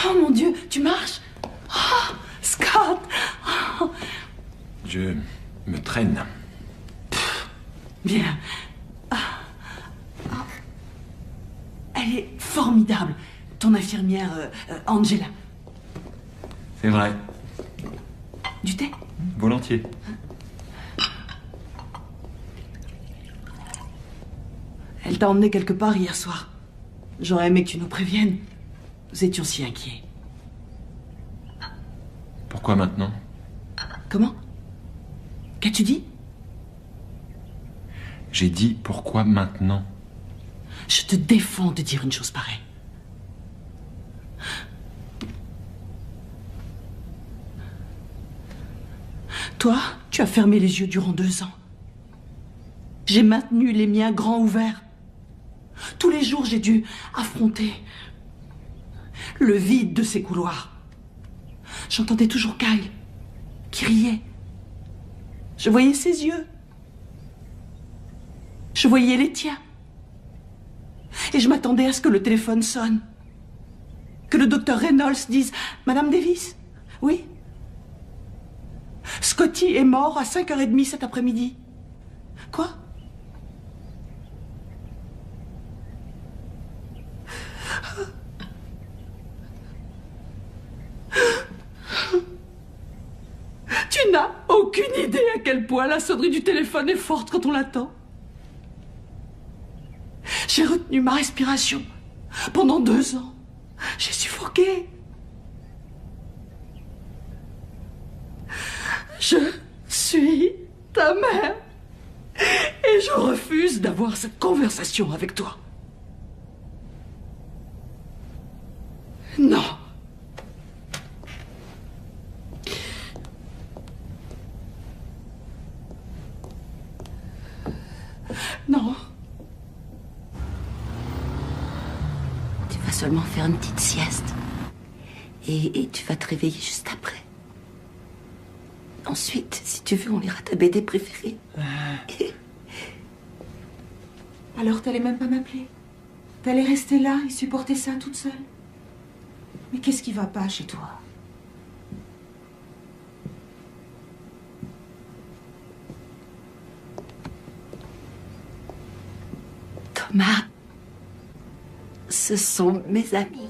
Oh mon Dieu, tu marches? Oh, Scott! Oh. Je me traîne. Bien. Elle est formidable, ton infirmière Angela. C'est vrai. Du thé? Volontiers. Elle t'a emmené quelque part hier soir. J'aurais aimé que tu nous préviennes. Nous étions si inquiets. Pourquoi maintenant? Comment? Qu'as-tu dit? J'ai dit pourquoi maintenant? Je te défends de dire une chose pareille. Toi, tu as fermé les yeux durant 2 ans. J'ai maintenu les miens grands ouverts. Tous les jours, j'ai dû affronter le vide de ces couloirs. J'entendais toujours Kyle qui riait. Je voyais ses yeux. Je voyais les tiens. Et je m'attendais à ce que le téléphone sonne. Que le docteur Reynolds dise « Madame Davis ? Oui ? Scotty est mort à 5h30 cet après-midi. » Quoi ? Tu n'as aucune idée à quel point la sonnerie du téléphone est forte quand on l'attend. J'ai retenu ma respiration pendant 2 ans. J'ai suffoqué. Je suis ta mère et je refuse d'avoir cette conversation avec toi. Non. Non. Tu vas seulement faire une petite sieste. Et tu vas te réveiller juste après. Ensuite, si tu veux, on lira ta BD préférée. Alors t'allais même pas m'appeler? T'allais rester là et supporter ça toute seule? Mais qu'est-ce qui va pas chez toi? Thomas, ce sont mes amis.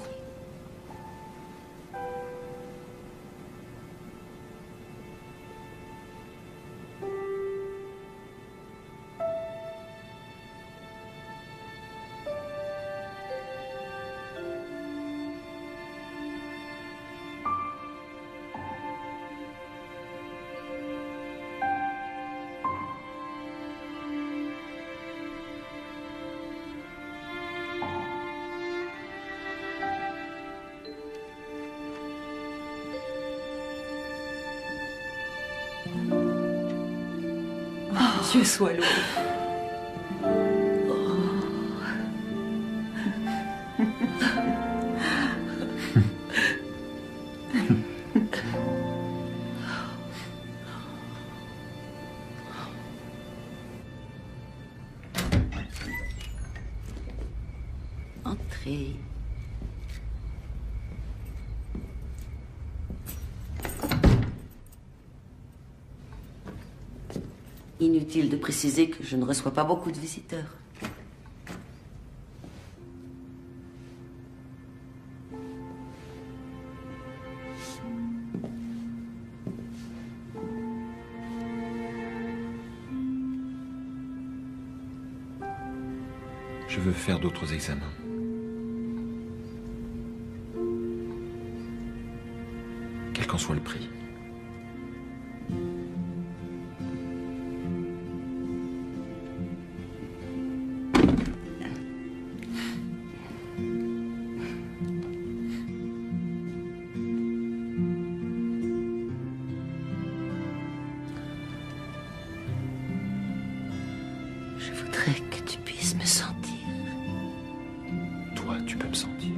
Dieu soit loué. Entrez. Inutile de préciser que je ne reçois pas beaucoup de visiteurs. Je veux faire d'autres examens. Quel qu'en soit le prix. Je voudrais que tu puisses me sentir. Toi, tu peux me sentir.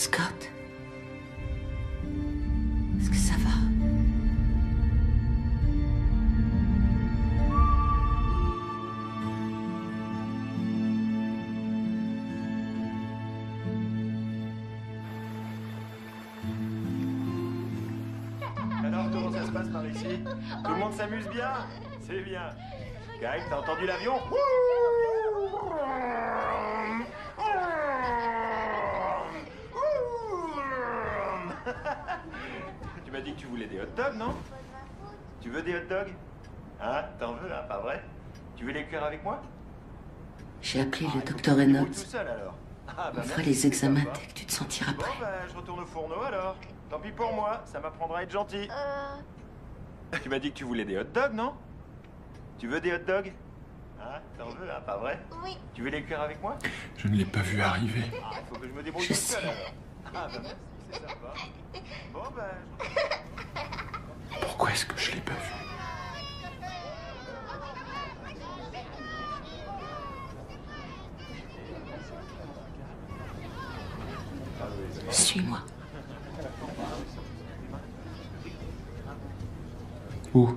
Scott? Est-ce que ça va? Alors, comment ça se passe par ici? Tout le monde s'amuse bien? C'est bien. Kyle, t'as entendu l'avion? Tu m'as dit que tu voulais des hot dogs, non? Tu veux des hot dogs? Hein? T'en veux, hein? Pas vrai? Tu veux les cuire avec moi? J'ai appelé le docteur Reynolds. Tout seul, alors. Ah, On fera les examens dès que tu te sentiras prêt. Bon, je retourne au fourneau, alors. Tant pis pour moi, ça m'apprendra à être gentil. Tu m'as dit que tu voulais des hot dogs, non? Tu veux des hot dogs? Hein? T'en veux, hein? Pas vrai? Oui. Tu veux les cuire avec moi? Je ne l'ai pas vu arriver. Ah, faut que je me débrouille Je tout seul, sais. alors. Ah, bah merci, c'est sympa. Bon, Pourquoi est-ce que je l'ai pas vu? Suis-moi. Où?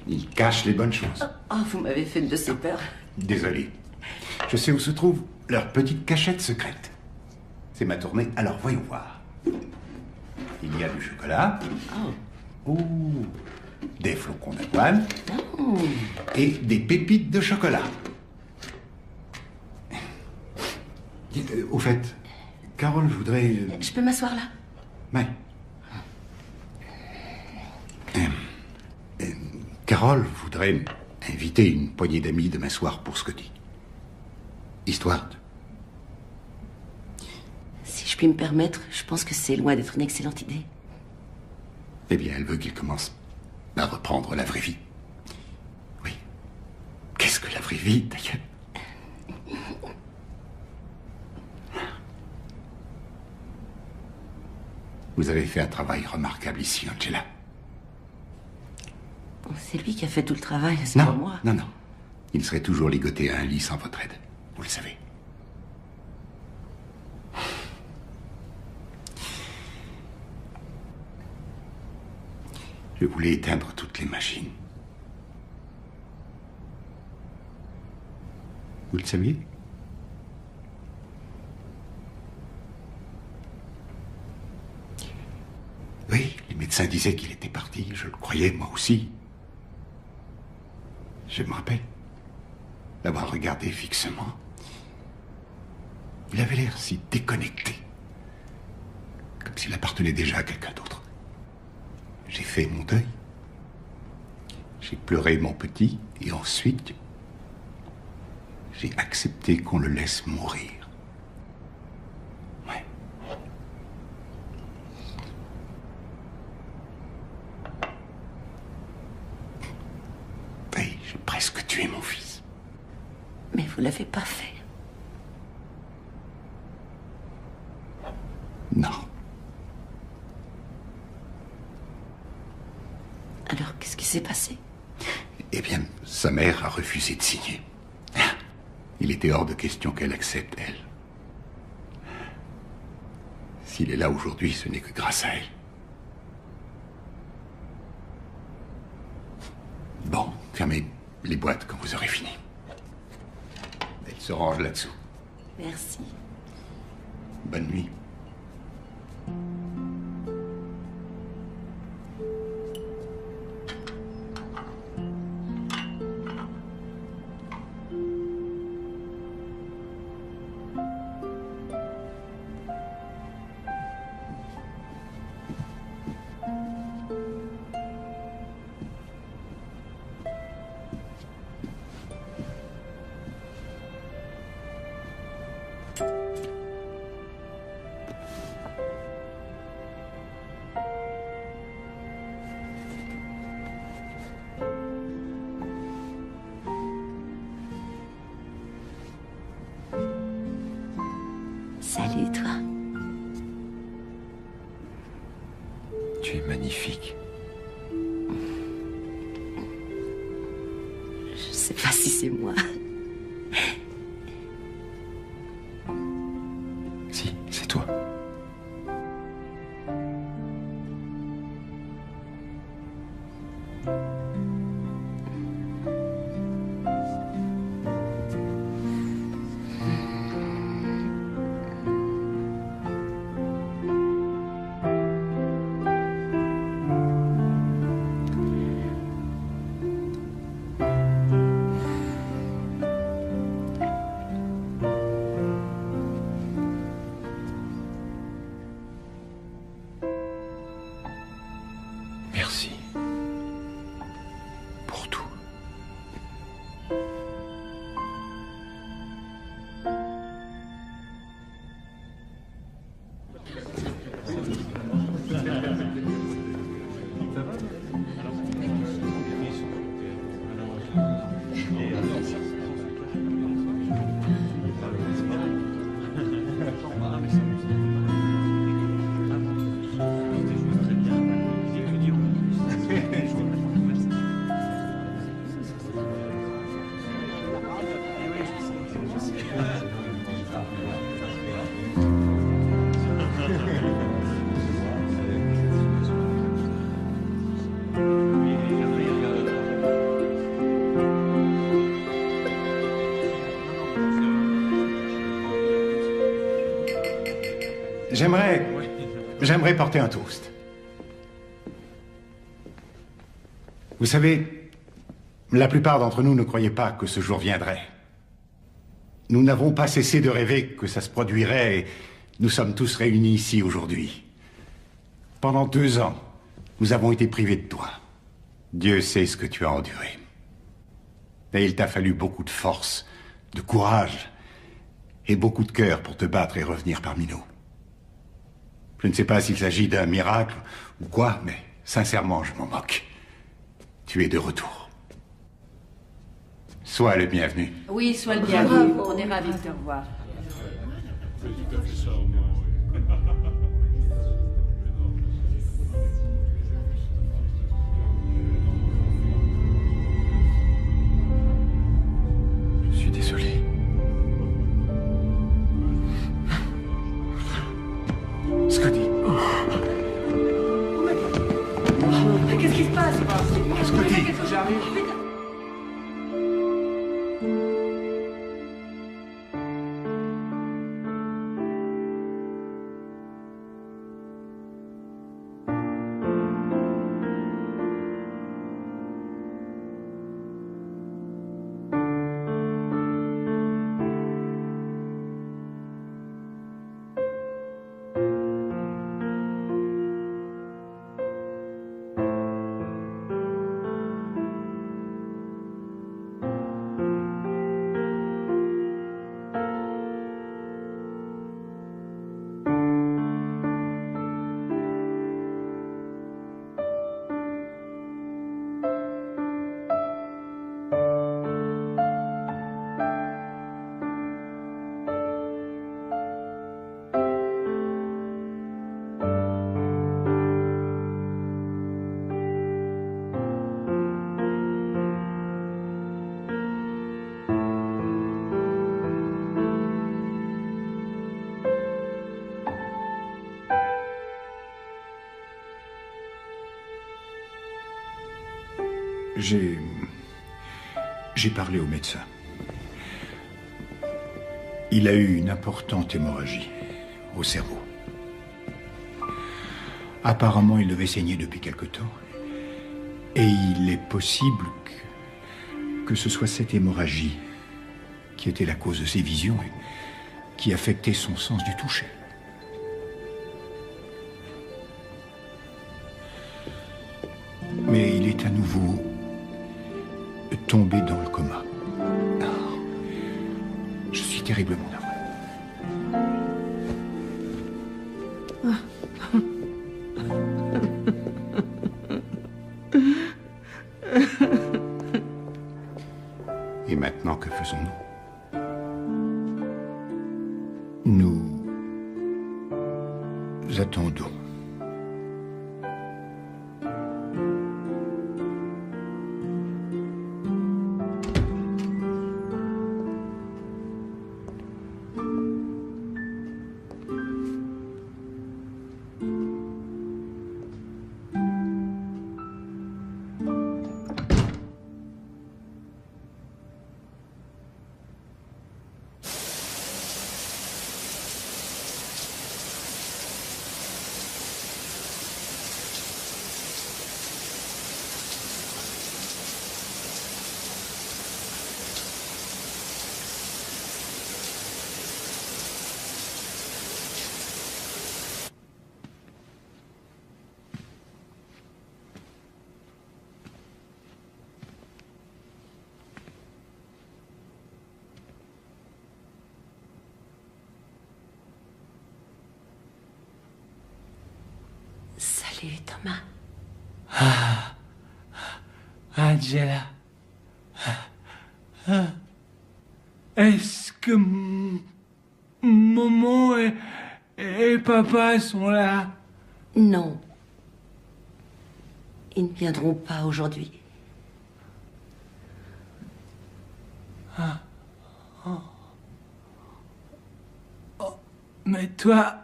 Il cache les bonnes choses. Oh, vous m'avez fait de ces peurs. Désolé. Je sais où se trouve leur petite cachette secrète. C'est ma tournée, alors voyons voir. Il y a du chocolat. Oh. Des flocons d'avoine. Oh. Et des pépites de chocolat. Au fait, Carole voudrait... Je peux m'asseoir là? Ouais. Carole voudrait inviter une poignée d'amis demain soir pour Scotty. Histoire de... Si je puis me permettre, je pense que c'est loin d'être une excellente idée. Eh bien, elle veut qu'il commence à reprendre la vraie vie. Oui. Qu'est-ce que la vraie vie, d'ailleurs? Vous avez fait un travail remarquable ici, Angela. C'est lui qui a fait tout le travail, c'est pas moi. Non. Il serait toujours ligoté à un lit sans votre aide. Vous le savez. Je voulais éteindre toutes les machines. Vous le saviez? Oui, les médecins disaient qu'il était parti. Je le croyais, moi aussi. Je me rappelle d'avoir regardé fixement Il avait l'air si déconnecté. Comme s'il appartenait déjà à quelqu'un d'autre. J'ai fait mon deuil. J'ai pleuré mon petit, et ensuite, j'ai accepté qu'on le laisse mourir. Ouais. Oui, j'ai presque tué mon fils. Mais vous l'avez pas fait. Non. Alors, qu'est-ce qui s'est passé? Eh bien, sa mère a refusé de signer. Il était hors de question qu'elle accepte, elle. S'il est là aujourd'hui, ce n'est que grâce à elle. Bon, fermez les boîtes quand vous aurez fini. Elle se range là-dessous. Merci. Bonne nuit. Salut, toi. Tu es magnifique. Je sais pas si c'est moi. Si, c'est toi. Merci. Pour tout. J'aimerais porter un toast. Vous savez, la plupart d'entre nous ne croyaient pas que ce jour viendrait. Nous n'avons pas cessé de rêver que ça se produirait et nous sommes tous réunis ici aujourd'hui. Pendant 2 ans, nous avons été privés de toi. Dieu sait ce que tu as enduré. Et il t'a fallu beaucoup de force, de courage et beaucoup de cœur pour te battre et revenir parmi nous. Je ne sais pas s'il s'agit d'un miracle ou quoi, mais sincèrement, je m'en moque. Tu es de retour. Sois le bienvenu. Oui, sois le bienvenu. On est ravis de te revoir. Je suis désolé. Scotty. Qu'est-ce qui se passe? Scotty. J'arrive. J'ai parlé au médecin. Il a eu une importante hémorragie au cerveau. Apparemment, il devait saigner depuis quelque temps. Et il est possible que ce soit cette hémorragie qui était la cause de ses visions et qui affectait son sens du toucher. Mais il est à nouveau tombé dans le coma. Je suis terriblement navré. Et maintenant, que faisons-nous? Nous attendons. Salut, Thomas. Angela. Est-ce que maman et papa sont là? Non. Ils ne viendront pas aujourd'hui. Mais toi,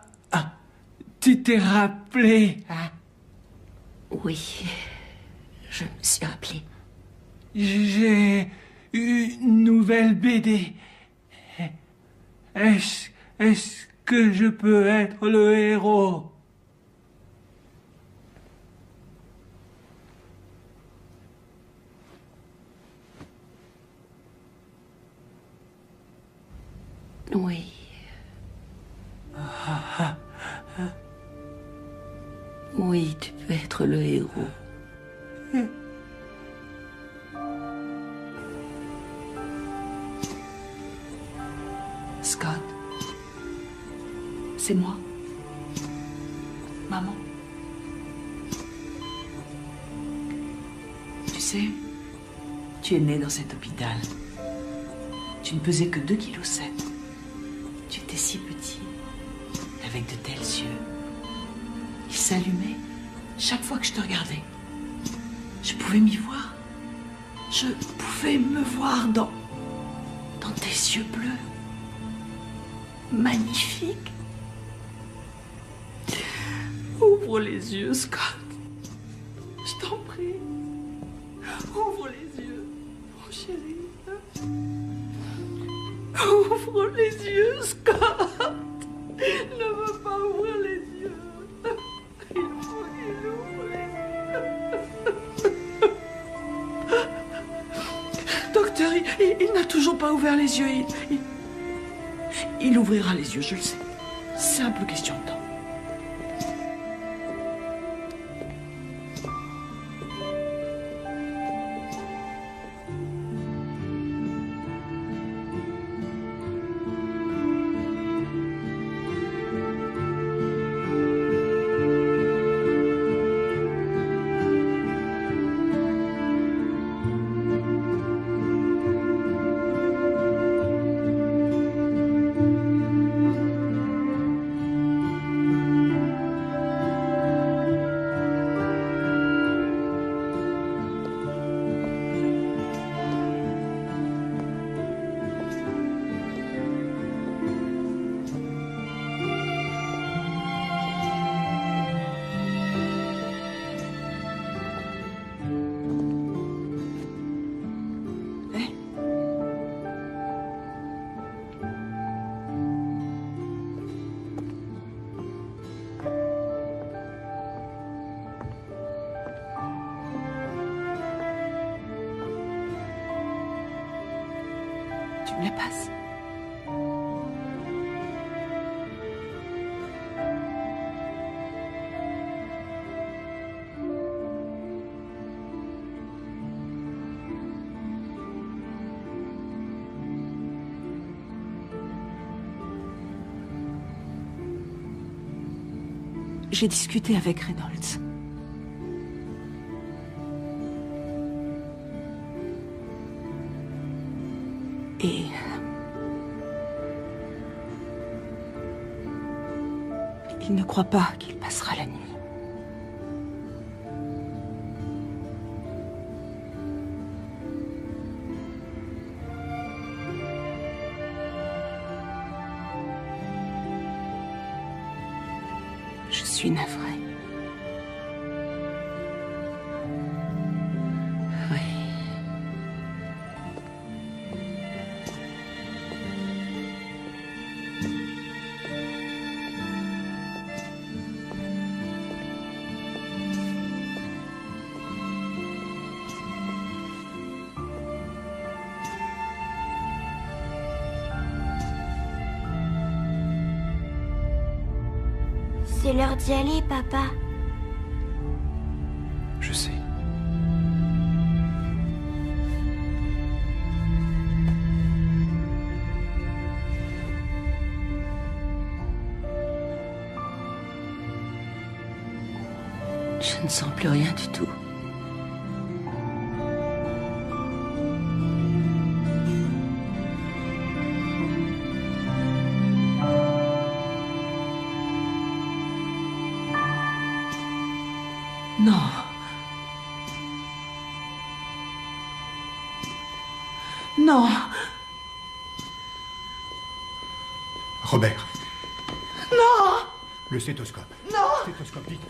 tu t'es rappelé, hein? Oui, je me suis rappelé. J'ai une nouvelle BD. Est-ce que je peux être le héros? Oui. Oui, tu peux être le héros. Scott, c'est moi. Maman. Tu sais, tu es né dans cet hôpital. Tu ne pesais que 2,7 kg. Tu étais si petit, avec de tels yeux. Ils s'allumaient chaque fois que je te regardais. Je pouvais m'y voir. Je pouvais me voir dans tes yeux bleus. Magnifique. Ouvre les yeux, Scott. Je t'en prie. Ouvre les yeux, mon chéri. Ouvre les yeux, Scott. Ne veux pas ouvrir les yeux. Il faut qu'il ouvre les yeux. Docteur, il n'a toujours pas ouvert les yeux. Il ouvrira les yeux, je le sais. Simple question de temps. vous la passe. J'ai discuté avec Reynolds. Et... il ne croit pas qu'il passera la nuit. Je suis navrée. Oui. C'est l'heure d'y aller, papa. Je sais. Je ne sens plus rien du tout. Non. Non. Robert, Non. le stéthoscope. Non. Stéthoscope, vite.